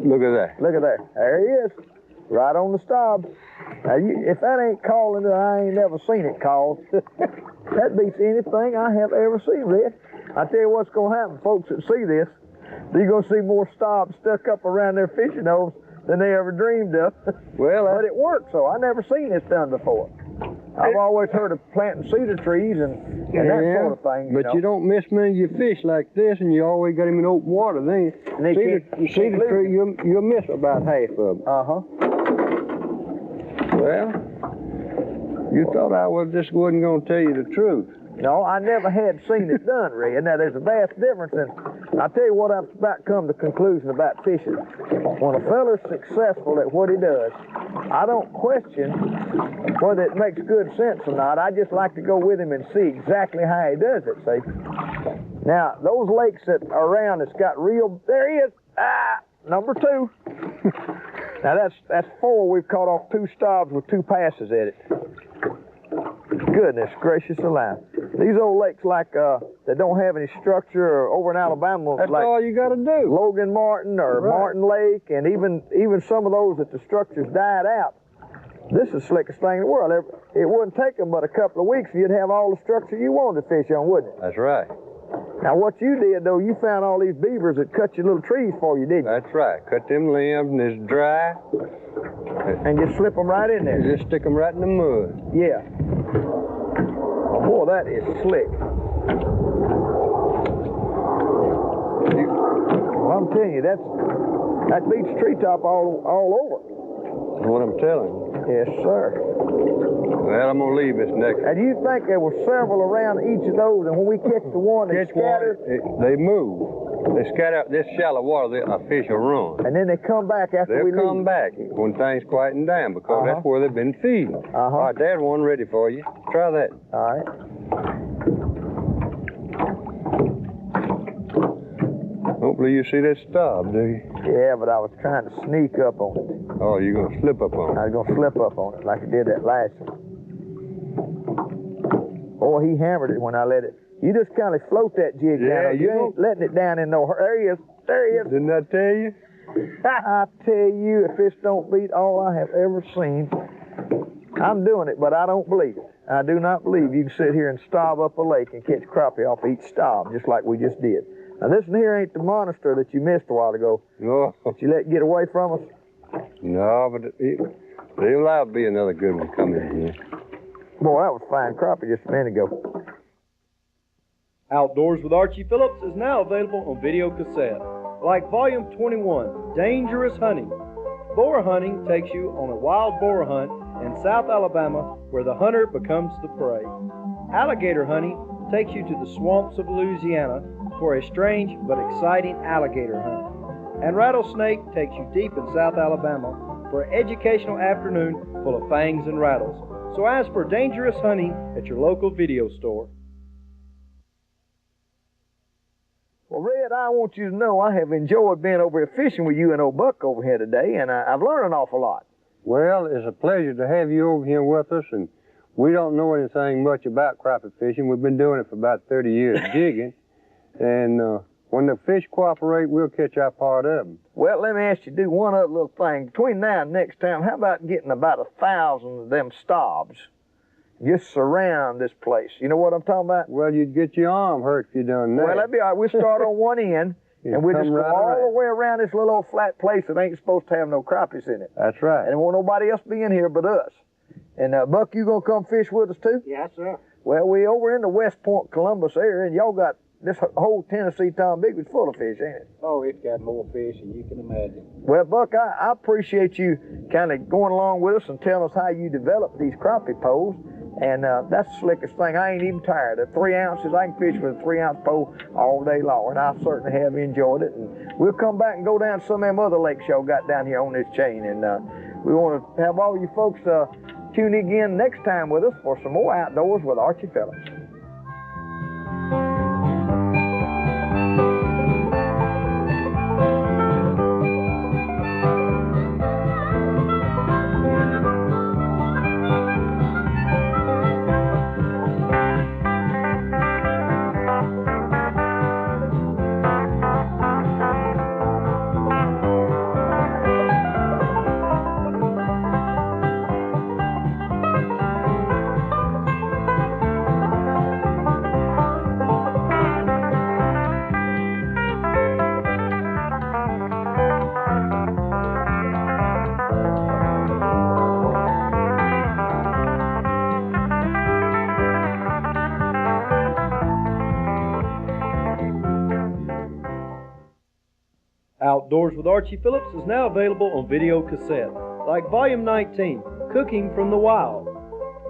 Look at that. Look at that. There he is. Right on the stop. Now, if that ain't calling, I ain't never seen it called. That beats anything I have ever seen, Red. I tell you what's going to happen, folks that see this. You're going to see more stobs stuck up around their fishing holes than they ever dreamed of. Well, but it works, so I never seen this done before. I've always heard of planting cedar trees and that sort of thing. But you don't miss many of your fish like this, and you always got them in open water. Then cedar tree, you'll miss about half of them. Uh-huh. Well, you thought I just wasn't going to tell you the truth. No, I never had seen it done, Red. Now, there's a vast difference, and I'll tell you what I've about come to the conclusion about fishing. When a feller's successful at what he does, I don't question whether it makes good sense or not. I just like to go with him and see exactly how he does it, see? Now, those lakes that are around that's got real... There he is! Number 2. Now, that's 4. We've caught off 2 stobs with 2 passes at it. Goodness gracious alive. These old lakes like that don't have any structure, or over in Alabama, that's like all you got to do. Logan Martin or Martin Lake, and even some of those that the structures died out. This is the slickest thing in the world. It wouldn't take them but a couple of weeks, and you'd have all the structure you wanted to fish on, wouldn't it? That's right. Now, what you did, though, you found all these beavers that cut your little trees for you, didn't you? That's right. Cut them limbs, and it's dry. And just slip them right in there. You just stick them right in the mud. Yeah. Oh, boy, that is slick. Well, I'm telling you, that beats treetop all over. That's what I'm telling you. Yes, sir. Well, I'm going to leave this next one. And you think there were several around each of those, and when we catch the one that's scattered... They move. They scatter out this shallow water, a fish will run. And then they come back after we leave? They'll come back when things quieten down because that's where they've been feeding. All right, there's one ready for you. Try that. All right. Hopefully you see that stop, do you? Yeah, but I was trying to sneak up on it. Oh, you're going to slip up on it? I was going to slip up on it like I did that last one. Oh, he hammered it when I let it. You just kind of float that jig down. You ain't letting it down in no hurry. There he is. There he is. Didn't I tell you? I tell you, if this don't beat all I have ever seen, I'm doing it, but I don't believe it. I do not believe you can sit here and starve up a lake and catch crappie off each starve, just like we just did. Now, this one here ain't the monster that you missed a while ago. No. That you let get away from us? No, but there'll allowed to be another good one coming here. Boy, that was fine crappie just a minute ago. Outdoors with Archie Phillips is now available on video cassette. Like Volume 21, Dangerous Hunting. Boar hunting takes you on a wild boar hunt in South Alabama where the hunter becomes the prey. Alligator hunting takes you to the swamps of Louisiana for a strange but exciting alligator hunt. And Rattlesnake takes you deep in South Alabama for an educational afternoon full of fangs and rattles. So ask for Dangerous Hunting at your local video store. Well, Red, I want you to know I have enjoyed being over here fishing with you and old Buck over here today, and I've learned an awful lot. Well, it's a pleasure to have you over here with us, and we don't know anything much about crappie fishing. We've been doing it for about 30 years jigging, and when the fish cooperate, we'll catch our part of them. Well, let me ask you to do one other little thing. Between now and next time, how about getting about 1,000 of them stobs? Just surround this place. You know what I'm talking about? Well, you'd get your arm hurt if you done that. Well, that'd be all right. We'll start on one end, and we'll just go all the way around this little old flat place that ain't supposed to have no crappies in it. That's right. And there won't nobody else be in here but us. And Buck, you gonna come fish with us too? Yes, sir. Well, we over in the West Point, Columbus area, and y'all got this whole Tennessee Tom Big was full of fish, ain't it? Oh, it's got more fish than you can imagine. Well, Buck, I appreciate you kind of going along with us and telling us how you developed these crappie poles. And that's the slickest thing. I ain't even tired. At 3 ounces, I can fish with a 3-ounce pole all day long, and I certainly have enjoyed it. And we'll come back and go down to some of them other lakes y'all got down here on this chain. And we want to have all you folks tune in again next time with us for some more Outdoors with Archie Phillips. Outdoors with Archie Phillips is now available on video cassette, like Volume 19, Cooking from the Wild.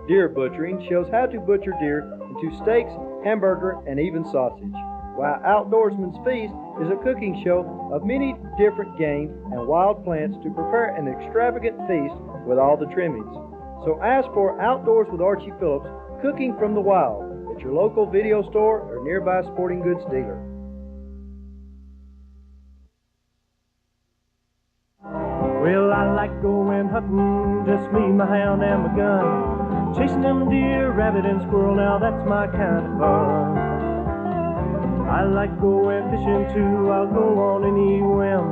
Deer butchering shows how to butcher deer into steaks, hamburger, and even sausage, while Outdoorsman's Feast is a cooking show of many different game and wild plants to prepare an extravagant feast with all the trimmings. So ask for Outdoors with Archie Phillips, Cooking from the Wild at your local video store or nearby sporting goods dealer. Well, I like going hunting, just me, my hound, and my gun. Chasing them deer, rabbit, and squirrel, now that's my kind of fun. I like going fishing too, I'll go on any whim,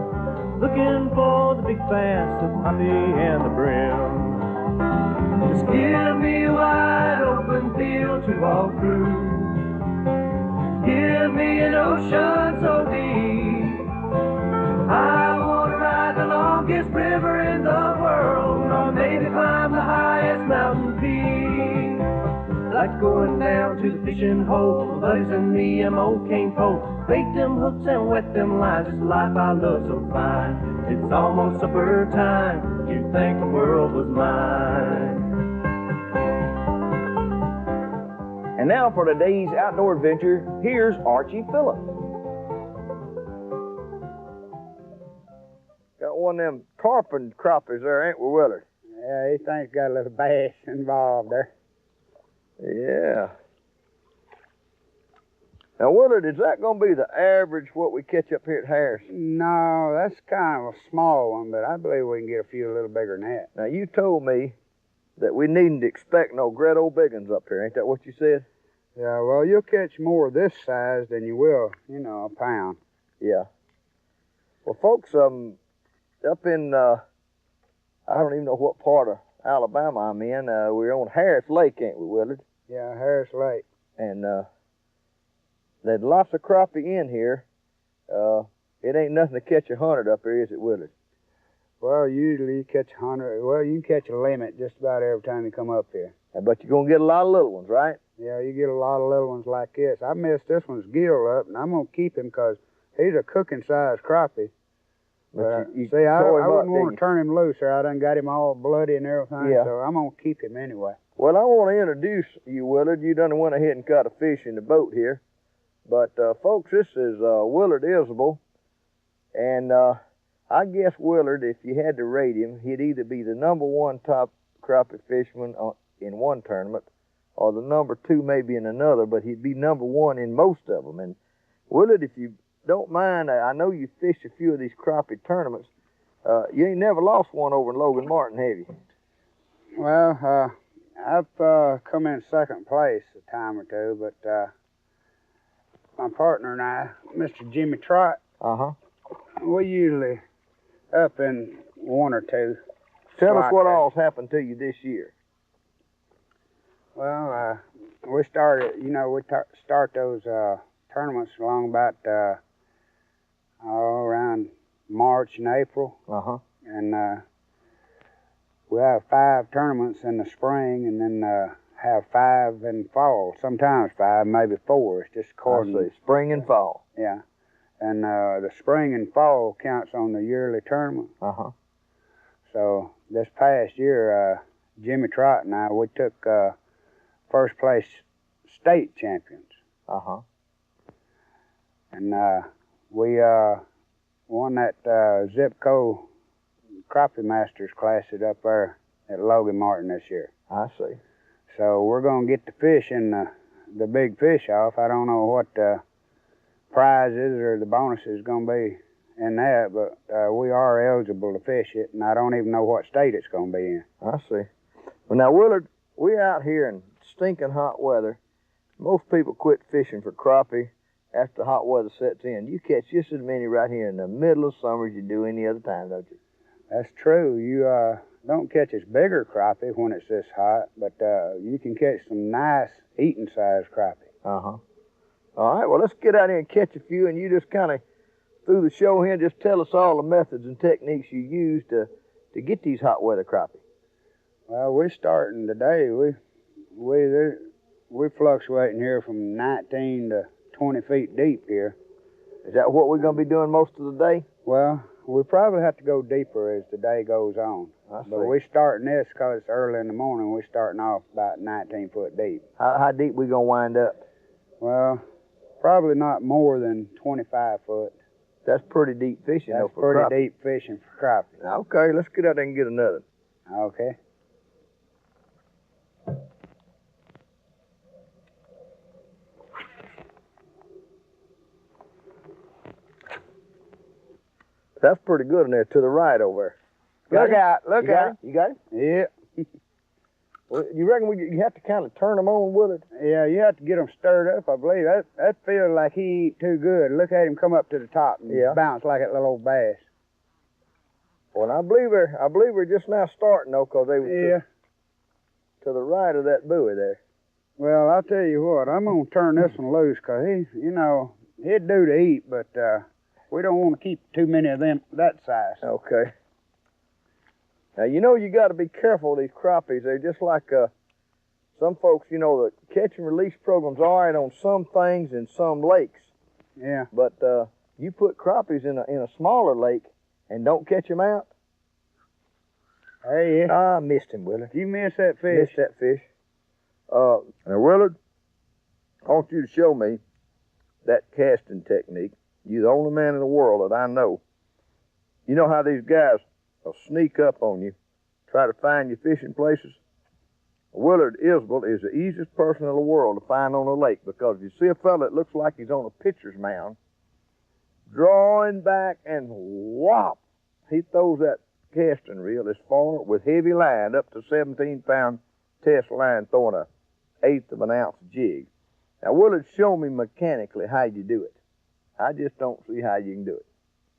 looking for the big bass, the poppy, and the brim. Just give me a wide open field to walk through. Give me an ocean so deep. I want to ride the longest river in the world, or maybe climb the highest mountain peak. Like going down to the fishing hole, my buddies and me and my old cane pole. Bait them hooks and wet them lines, it's the life I love so fine. It's almost supper time, you'd think the world was mine. And now for today's outdoor adventure, here's Archie Phillips. one of them tarpon crappies there, ain't we, Willard? Yeah, he thinks got a little bass involved there. Yeah. Now, Willard, is that going to be the average what we catch up here at Harris? No, that's kind of a small one, but I believe we can get a few a little bigger than that. Now, you told me that we needn't expect no great old big ones up here. Ain't that what you said? Yeah, well, you'll catch more of this size than you will, you know, a pound. Yeah. Well, folks, up in, I don't even know what part of Alabama I'm in. We're on Harris Lake, ain't we, Willard? Yeah, Harris Lake. And there's lots of crappie in here. It ain't nothing to catch 100 up here, is it, Willard? Well, usually you catch 100. Well, you can catch a limit just about every time you come up here. But you're going to get a lot of little ones, right? Yeah, you get a lot of little ones like this. I messed this one's gill up, and I'm going to keep him because he's a cooking-size crappie. But you see, I wouldn't want to turn him loose, or I done got him all bloody and everything, Yeah. so I'm going to keep him anyway. Well, I want to introduce you, Willard. You done went ahead and caught a fish in the boat here. But, folks, this is Willard Isabel. And I guess Willard, if you had to rate him, he'd either be the #1 top crappie fisherman in one tournament or the #2 maybe in another, but he'd be #1 in most of them. And, Willard, if you don't mind, I know you fished a few of these crappie tournaments. You ain't never lost one over in Logan Martin, have you? Well, I've come in second place a time or two, but my partner and I, Mr. Jimmy Trott, we usually up in 1 or 2. Tell us what all's happened to you this year. Well, we started, you know, we start those tournaments along about around March and April. And we have 5 tournaments in the spring, and then have 5 in fall. Sometimes 5, maybe 4. It's just according. I see. Spring and fall. Yeah. And the spring and fall counts on the yearly tournament. So this past year, Jimmy Trott and I, we took first place state champions. And we won that Zipco Crappie Masters Classic up there at Logan Martin this year. I see. So we're going to get the fish in the big fish off. I don't know what the prizes or the bonuses going to be in that, but we are eligible to fish it, and I don't even know what state it's going to be in. I see. Well, now, Willard, we're out here in stinking hot weather. Most people quit fishing for crappie after the hot weather sets in. You catch just as many right here in the middle of summer as you do any other time, don't you? That's true. You don't catch as bigger crappie when it's this hot, but you can catch some nice eating-sized crappie. All right, well, let's get out here and catch a few, and you just kind of, through the show here, just tell us all the methods and techniques you use to get these hot weather crappie. Well, we're starting today. We're fluctuating here from 19 to 20 feet deep here. Is that what we're going to be doing most of the day? Well, we probably have to go deeper as the day goes on. But we're starting this because it's early in the morning. We're starting off about 19 foot deep. How deep we going to wind up? Well, probably not more than 25 foot. That's pretty deep fishing, That's though, for pretty crappie. deep fishing for crappie. Okay, let's get out there and get another. Okay. That's pretty good in there to the right over there. Look out, look out. You got it? Yeah. Well, you reckon you have to kind of turn them on with it? Yeah, you have to get him stirred up, I believe. That feels like he ain't too good. Look at him come up to the top and bounce like that little old bass. Well, I believe we're just now starting, though, because they were to the right of that buoy there. Well, I'll tell you what, I'm going to turn this one loose because he'd do to eat, but we don't want to keep too many of them that size. Okay. Now, you got to be careful of these crappies. They're just like some folks, the catch and release program's all right on some things in some lakes. Yeah. But you put crappies in a smaller lake and don't catch them out. Hey, I missed him, Willard. You missed that fish. Missed that fish. Now, Willard, I want you to show me that casting technique. You're the only man in the world that I know You know how these guys will sneak up on you, try to find your fishing places? Willard Isbell is the easiest person in the world to find on a lake, because if you see a fella that looks like he's on a pitcher's mound, drawing back and whop, he throws that casting reel as far with heavy line, up to 17-pound test line, throwing a 1/8 of an ounce jig. Now, Willard, show me mechanically how you do it. I just don't see how you can do it.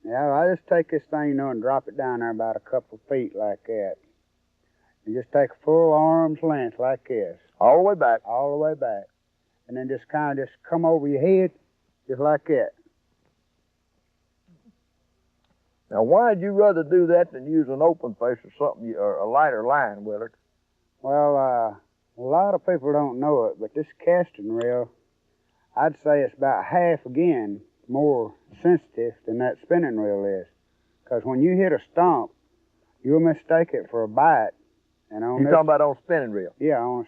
Yeah, I just take this thing, you know, and drop it down there about a couple feet like that. You just take a full arm's length like this. All the way back? All the way back. And then just kind of just come over your head, just like that. Now, why'd you rather do that than use an open face or something, or a lighter line, Willard? Well, a lot of people don't know it, but this casting reel, I'd say it's about half again more sensitive than that spinning reel is. Because when you hit a stump, you'll mistake it for a bite. And on You're talking about on spinning reel? Yeah, on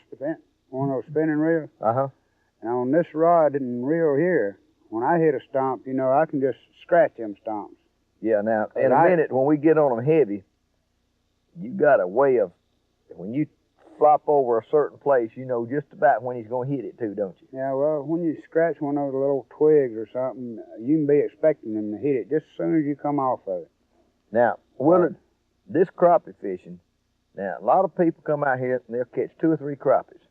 one of those spinning reels. Uh-huh. And on this rod and reel here, when I hit a stump, you know, I can just scratch them stumps. Yeah, now, in a minute, when we get on them heavy, you got a way of, when you flop over a certain place, you know just about when he's going to hit it too, don't you? Yeah, well, when you scratch one of those little twigs or something, you can be expecting them to hit it just as soon as you come off of it. Now, Willard, this crappie fishing, now, a lot of people come out here and they'll catch 2 or 3 crappies.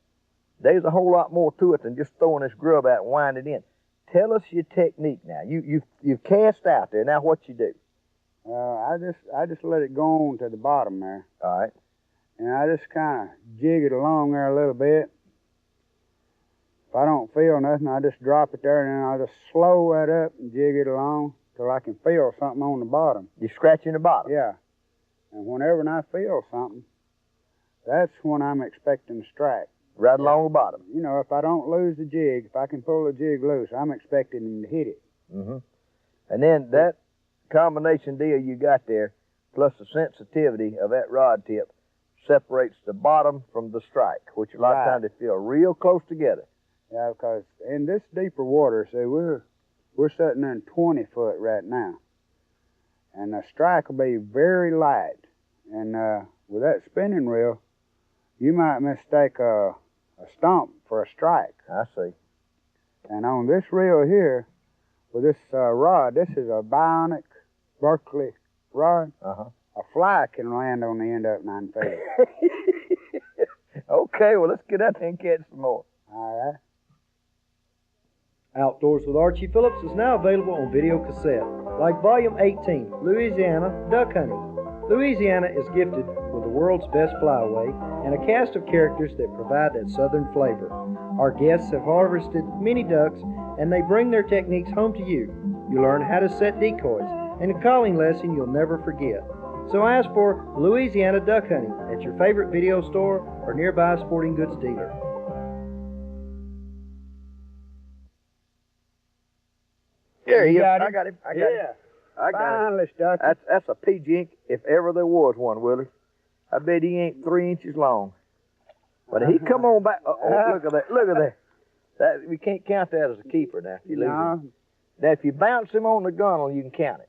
There's a whole lot more to it than just throwing this grub out and winding it in. Tell us your technique now. You've cast out there. Now, what you do? I just let it go on to the bottom there. All right. And I just kind of jig it along there a little bit. If I don't feel nothing, I just drop it there, and then I'll just slow that up and jig it along till I can feel something on the bottom. You're scratching the bottom? Yeah. And whenever I feel something, that's when I'm expecting to strike. Right along the bottom? You know, if I don't lose the jig, if I can pull the jig loose, I'm expecting him to hit it. Mm-hmm. And then that combination deal you got there, plus the sensitivity of that rod tip, separates the bottom from the strike, which a lot of times they feel real close together. Yeah, because in this deeper water, see, we're sitting in 20 foot right now. And the strike will be very light. And with that spinning reel, you might mistake a stump for a strike. I see. And on this reel here, with this rod, this is a bionic Berkeley rod. Uh-huh. A fly can land on the end of it 9 feet. Okay, well, let's get out there and catch some more. All right. Outdoors with Archie Phillips is now available on video cassette, like Volume 18, Louisiana Duck Hunting. Louisiana is gifted with the world's best flyaway and a cast of characters that provide that southern flavor. Our guests have harvested many ducks, and they bring their techniques home to you. You learn how to set decoys, and a calling lesson you'll never forget. So ask for Louisiana Duck Hunting at your favorite video store or nearby sporting goods dealer. There he is. got I him? got him. I got him. I got him. Finally stuck. That's a pea-jink, if ever there was one, Willard. I bet he ain't 3 inches long. But he come on back. Look at that. Look at that. We can't count that as a keeper now. If you lose him. Now, if you bounce him on the gunnel, you can count it.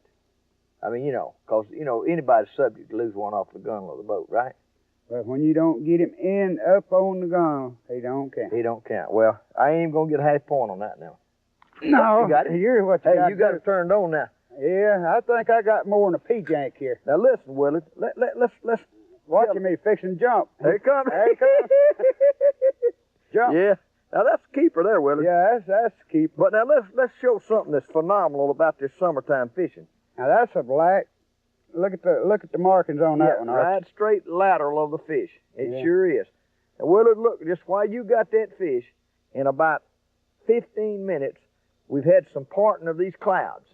I mean, you know, because, you know, anybody's subject to lose one off the gunnel of the boat, right? But when you don't get him up on the gun, he don't count. He don't count. Well, I ain't even going to get a half point on that now. No, you got it. Here's what you you got it turned on now. Yeah, I think I got more than a pea-jank here. Now, listen, Willard, let's watching me fixing jump. Here it comes. There he comes. Jump. Yeah. Now, that's a keeper there, Willard. Yeah, that's a keeper. But now, let's show something that's phenomenal about this summertime fishing. Now, that's a black. Look at the markings on that one. Right straight lateral of the fish. It sure is. And Willard, look, just while you got that fish, in about 15 minutes, we've had some parting of these clouds.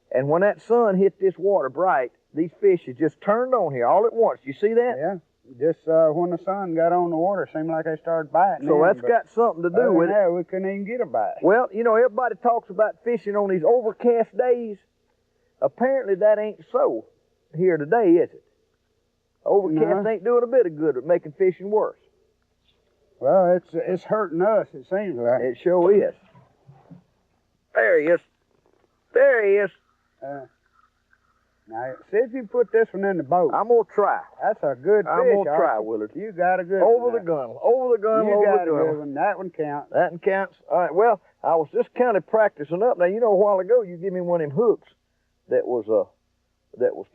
And when that sun hit this water bright, these fish have just turned on here all at once. You see that? Yeah. Just when the sun got on the water, it seemed like they started biting. So that's got something to do with it. We couldn't even get a bite. Well, you know, everybody talks about fishing on these overcast days. Apparently that ain't so here today, is it? Overcast ain't doing a bit of good at making fishing worse. Well, it's hurting us, it seems like. It sure is. There he is. There he is. Now, see if you put this one in the boat. I'm gonna try. That's a good fish. I'm gonna try, Archie. Willard. You got a good Over one. the gun, over the gun, You over got the a good gun. one. That one counts. That one counts. All right. Well, I was just kind of practicing up. Now, you know, a while ago you give me one of them hooks that was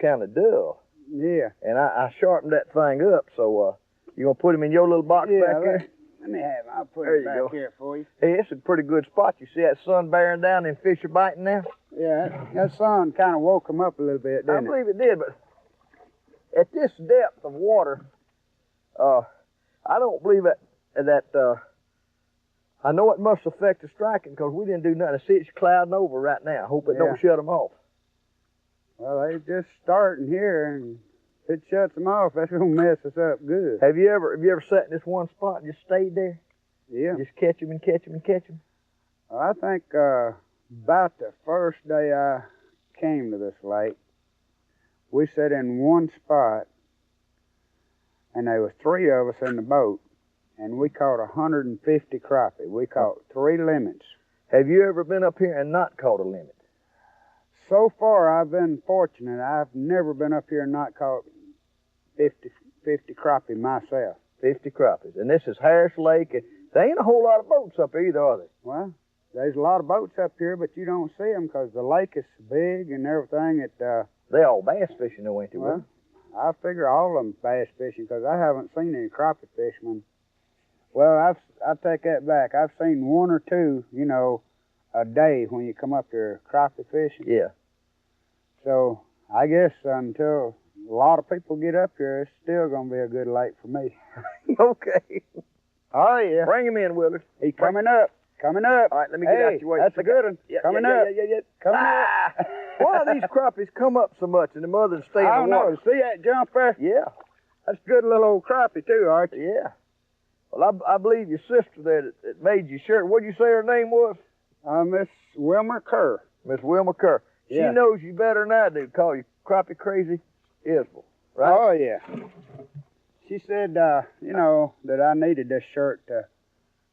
kind of dull, Yeah. and I sharpened that thing up. So you gonna put him in your little box back here? Let me have him. I'll put There it you back go. here for you. Hey, it's a pretty good spot. You see that sun bearing down and fish are biting now? Yeah, that sun kind of woke him up a little bit, I didn't it? believe it did, but at this depth of water, I don't believe that I know it must affect the striking because we didn't do nothing. I see it's clouding over right now. I hope it don't shut them off. Well, they just starting here, and if it shuts them off, that's gonna mess us up good. Have you ever sat in this one spot and just stayed there? Yeah. Just catch them and catch them and catch them? Well, I think about the first day I came to this lake, we sat in one spot, and there was 3 of us in the boat, and we caught 150 crappie. We caught 3 limits. Have you ever been up here and not caught a limit? So far, I've been fortunate. I've never been up here and not caught 50 crappie myself. 50 crappies. And this is Harris Lake. There ain't a whole lot of boats up here either, are there? Well, there's a lot of boats up here, but you don't see them because the lake is big and everything. They all bass fishing, though, ain't they? Well, I figure all of them bass fishing because I haven't seen any crappie fishermen. Well, I take that back. I've seen 1 or 2, you know, a day when you come up here crappie fishing. Yeah. So I guess until a lot of people get up here, it's still going to be a good lake for me. Okay. Oh, yeah. Bring him in, Willard. He's coming up. Coming up. All right, let me get out your way. That's a good one. Yeah, coming yeah, up. Yeah. Coming up. Why do these crappies come up so much and the mothers stay in I the don't know. water? See that jump there? Yeah. That's a good little old crappie, too, Archie. Yeah. Well, I believe your sister there that made your shirt, what'd you say her name was? Miss Wilmer Kerr. Miss Wilma Kerr. Yeah. She knows you better than I do. Call you Crappie Crazy Isbell, right? Oh, yeah. She said, you know, that I needed this shirt to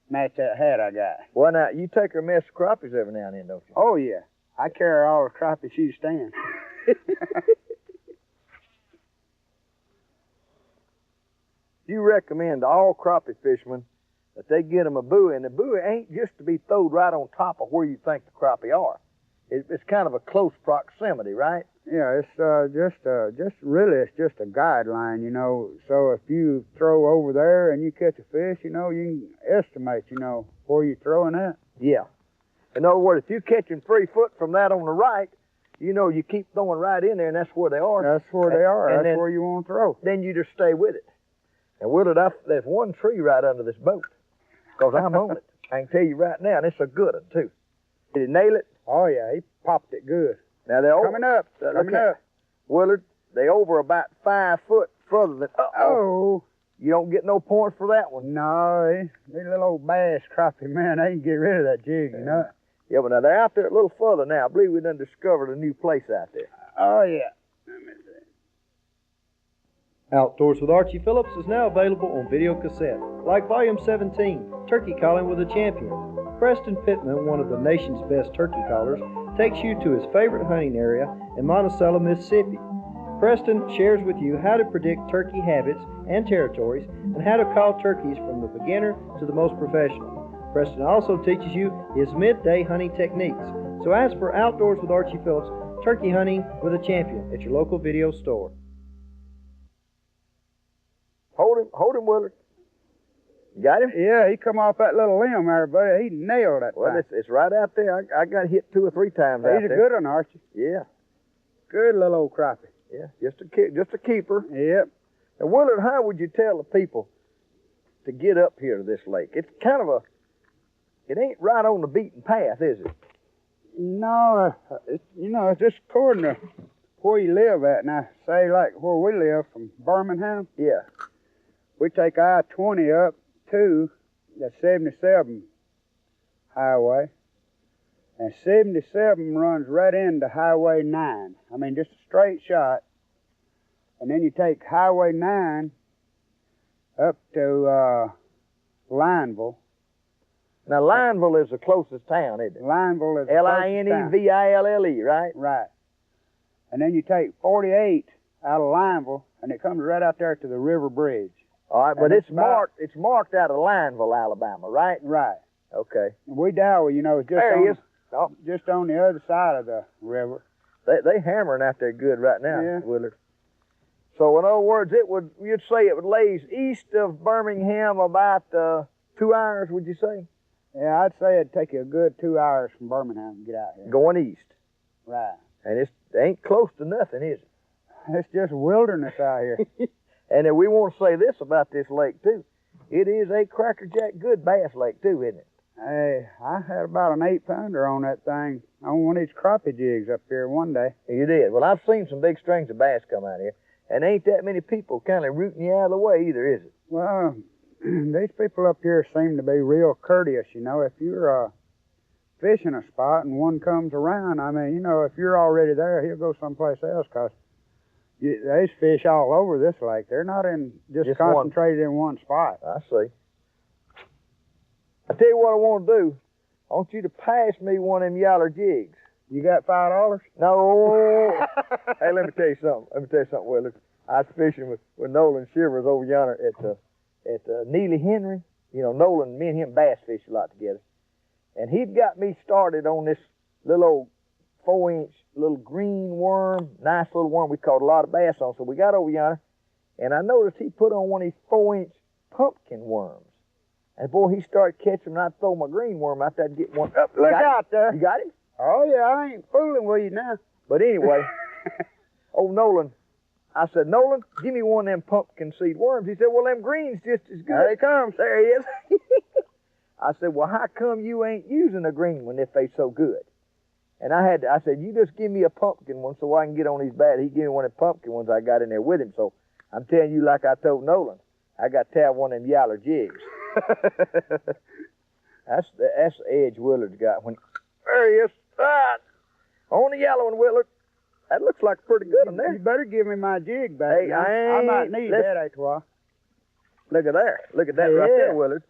match that hat I got. Well, now, you take her a mess of crappies every now and then, don't you? Oh, yeah. I carry all the crappie she stands. You recommend to all crappie fishermen that they get them a buoy, and the buoy ain't just to be thrown right on top of where you think the crappie are. It's kind of a close proximity, right? Yeah, it's just a guideline, you know. So if you throw over there and you catch a fish, you know, you can estimate, you know, where you're throwing at. Yeah. In other words, if you're catching 3 foot from that on the right, you know you keep throwing right in there, and that's where they are. That's where they are. And That's then, where you want to throw. Then you just stay with it. And Willard, there's one tree right under this boat, because I'm on it. I can tell you right now, and it's a good one, too. Did he nail it? Oh, yeah, he popped it good. Now, they're Coming up. Coming up. Willard, they over about 5 foot further than... Oh. You don't get no points for that one. No, these little old bass crappie, man, they can get rid of that jig, you know. Yeah, but now they're out there a little further now. I believe we done discovered a new place out there. Oh, yeah. Outdoors with Archie Phillips is now available on video cassette, like Volume 17, Turkey Calling with a Champion. Preston Pittman, one of the nation's best turkey callers, takes you to his favorite hunting area in Monticello, Mississippi. Preston shares with you how to predict turkey habits and territories and how to call turkeys from the beginner to the most professional. Preston also teaches you his midday hunting techniques. So ask for Outdoors with Archie Phillips, Turkey Hunting with a Champion at your local video store. Hold him, Willard. You got him? Yeah, he come off that little limb there, buddy. He nailed that Well, thing. it's right out there. I got hit 2 or 3 times out He's a there. good one, Archie. Yeah, Good little old crappie. yeah, just a keeper. Yep. And Willard, how would you tell the people to get up here to this lake? It's kind of it ain't right on the beaten path, is it? No, it's just according to where you live at. Now, say like where we live from Birmingham, Yeah. we take I-20 up to the 77 highway, and 77 runs right into Highway 9. I mean, just a straight shot. And then you take Highway 9 up to Lineville. Now, Lineville is the closest town, isn't it? Lineville is the closest town. Lineville, right? Right. and then you take 48 out of Lineville, and it comes right out there to the river bridge. All right, but And it's marked. It's marked out of Lineville, Alabama, right? Right. Okay. And we Dowell, you know, is just There he is. just on the other side of the river. They hammering out there good right now, Yeah. Willard. So in other words, you'd say it lays east of Birmingham about 2 hours, would you say? Yeah, I'd say it'd take you a good 2 hours from Birmingham to get out here. Going east. Right. And it ain't close to nothing, is it? It's just wilderness out here. And then we want to say this about this lake too. It is a crackerjack good bass lake too, isn't it? Hey, I had about an 8-pounder on that thing on one of these crappie jigs up here one day. You did. Well, I've seen some big strings of bass come out here, and ain't that many people kind of rooting you out of the way either, is it? Well, these people up here seem to be real courteous, you know. If you're fishing a spot and one comes around, I mean, you know, if you're already there, he'll go someplace else, because there's fish all over this lake. They're not just concentrated in one spot. I see. I tell you what I want to do. I want you to pass me one of them yaller jigs. You got $5? No. Hey, let me tell you something, Willard. I was fishing with Nolan Shivers over yonder at Neely Henry. You know, Nolan, me and him bass fish a lot together. And he'd got me started on this little old 4-inch little green worm, nice little worm we caught a lot of bass on. So we got over yonder, and I noticed he put on one of these 4-inch pumpkin worms. And boy, he started catching, and I'd throw my green worm out there to get one up. Look out there. You got it? Oh, yeah, I ain't fooling with you now. But anyway, old Nolan, I said, Nolan, give me one of them pumpkin seed worms. He said, well, them green's just as good. There he comes. There he is. I said, well, how come you ain't using a green one if they so good? And I said, you just give me a pumpkin one so I can get on his bat. He gave me one of the pumpkin ones I got in there with him. So I'm telling you, like I told Nolan, I got to have one of them yaller jigs. That's the edge Willard's got. There he is. Ah, on the yellow one, Willard. That looks like pretty good one there. You better give me my jig back. Hey, I might need that after a while. Look at there. Look at that right there, Willard.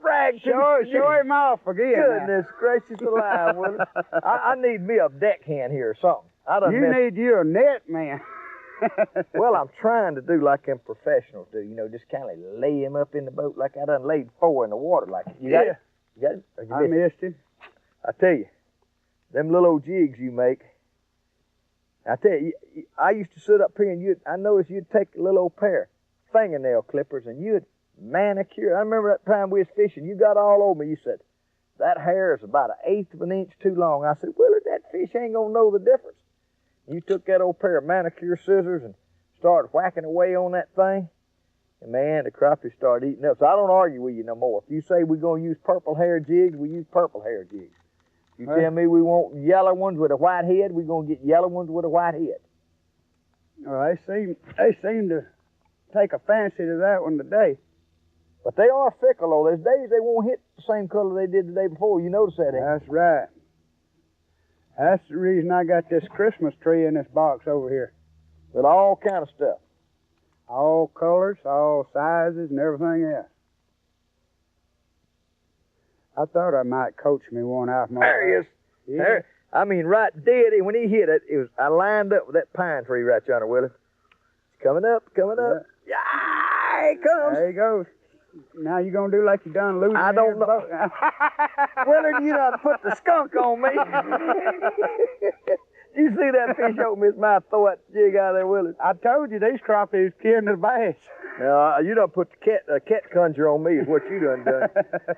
Brag. Show him off again. Goodness gracious alive, Willard. I need me a deckhand here or something. You need you a net, man. Well, I'm trying to do like them professionals do, you know, just kind of lay him up in the boat like I done laid 4 in the water. Like you got it? You got it? Or you I missed him. I tell you, them little old jigs you make. I tell you, I used to sit up here and I noticed you'd take a little old pair of fingernail clippers and you'd manicure. I remember that time we was fishing, you got all over me. You said, that hair is about 1/8 of an inch too long. I said, Willard, that fish ain't gonna know the difference. You took that old pair of manicure scissors and started whacking away on that thing. And man, the crappie started eating up. So I don't argue with you no more. If you say we're going to use purple hair jigs, we use purple hair jigs. You tell me we want yellow ones with a white head, we're going to get yellow ones with a white head. Well, they seem to take a fancy to that one today. But they are fickle, though. There's days they won't hit the same color they did the day before. You notice that, ain't you? That's right. That's the reason I got this Christmas tree in this box over here. With all kind of stuff. All colors, all sizes, and everything else. I thought I might coach me one out. There he is. Yeah. There, I mean, right dead. When he hit it, I lined up with that pine tree right yonder, Willie. It's coming up. Yeah, here it comes. There he goes. Now you gonna do like you done losing? I don't know. Willard, you done put the skunk on me. You see that fish open his mouth, throw that jig out of there, Willard? I told you these crappies killing the bass. Now, you done put the cat conjure on me is what you done.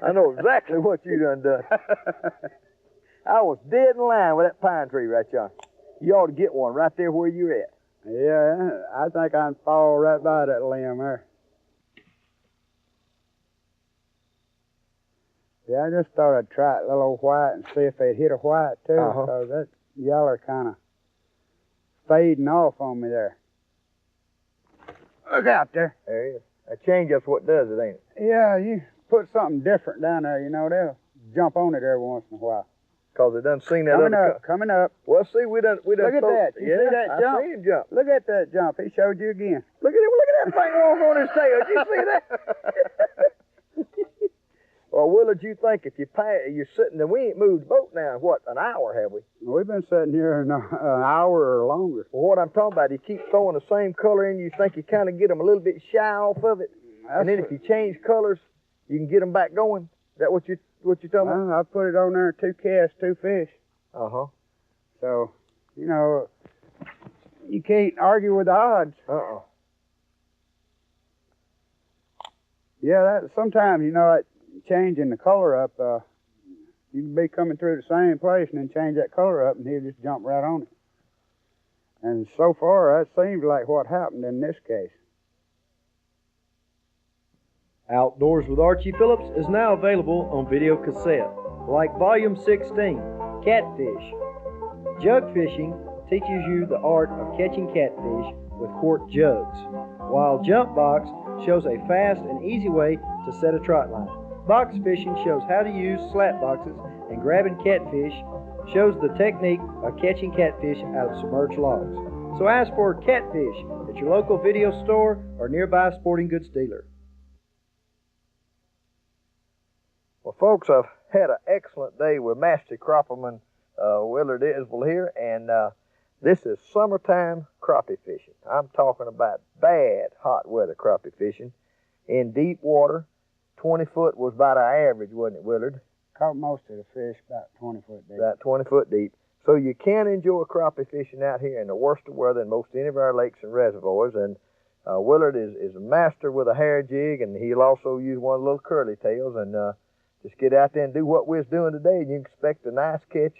I know exactly what you done. I was dead in line with that pine tree right yonder. You ought to get one right there where you're at. Yeah, I think I can fall right by that limb there. Yeah, I just thought I'd try it, little old white, and see if they'd hit a white too, because that yeller kind of fading off on me there. Look out there. There he is. That change up's what does it, ain't it? Yeah, you put something different down there, you know, they'll jump on it every once in a while. Because they done seen that Coming up. Well, see, we done. Look at that. You see that jump? I seen him jump. Look at that jump. He showed you again. Look at that thing walk on his tail. Did you see that? Well, Willard, you think if you're sitting there, we ain't moved the boat now, what, an hour, have we? We've been sitting here an hour or longer. Well, what I'm talking about, you keep throwing the same color in, you think you kind of get them a little bit shy off of it, and then if you change colors, you can get them back going. Is that what you're talking about? I put it on there, 2 casts, 2 fish. Uh-huh. So, you know, you can't argue with the odds. Uh-uh. Yeah, that sometimes, you know, changing the color up, you can be coming through the same place and then change that color up and he'll just jump right on it. And so far, that seems like what happened in this case. Outdoors with Archie Phillips is now available on video cassette, like Volume 16, Catfish. Jug fishing teaches you the art of catching catfish with quart jugs, while Jump Box shows a fast and easy way to set a trot line. Box fishing shows how to use slat boxes, and grabbing catfish shows the technique of catching catfish out of submerged logs. So ask for Catfish at your local video store or nearby sporting goods dealer. Well, folks, I've had an excellent day with Master Crappieman Willard Isbell here, and this is summertime crappie fishing. I'm talking about bad hot weather crappie fishing in deep water. 20 foot was about our average, wasn't it, Willard? Caught most of the fish about 20 foot deep. About 20 foot deep. So you can enjoy crappie fishing out here in the worst of weather in most any of our lakes and reservoirs. And Willard is a master with a hair jig, and he'll also use one of the little curly tails. And just get out there and do what we're doing today, and you can expect a nice catch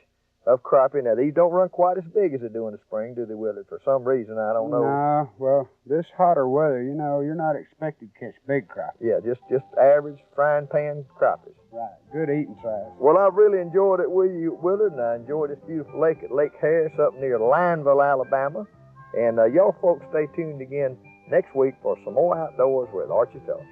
of crappie. Now, these don't run quite as big as they do in the spring, do they, Willard? For some reason, I don't know. No, well, this hotter weather, you know, you're not expected to catch big crappie. Yeah, just average frying pan crappies. Right, good eating size. Well, I really enjoyed it with you, Willard, and I enjoyed this beautiful lake at Lake Harris up near Lineville, Alabama. And y'all folks stay tuned again next week for some more Outdoors with Archie Phillips.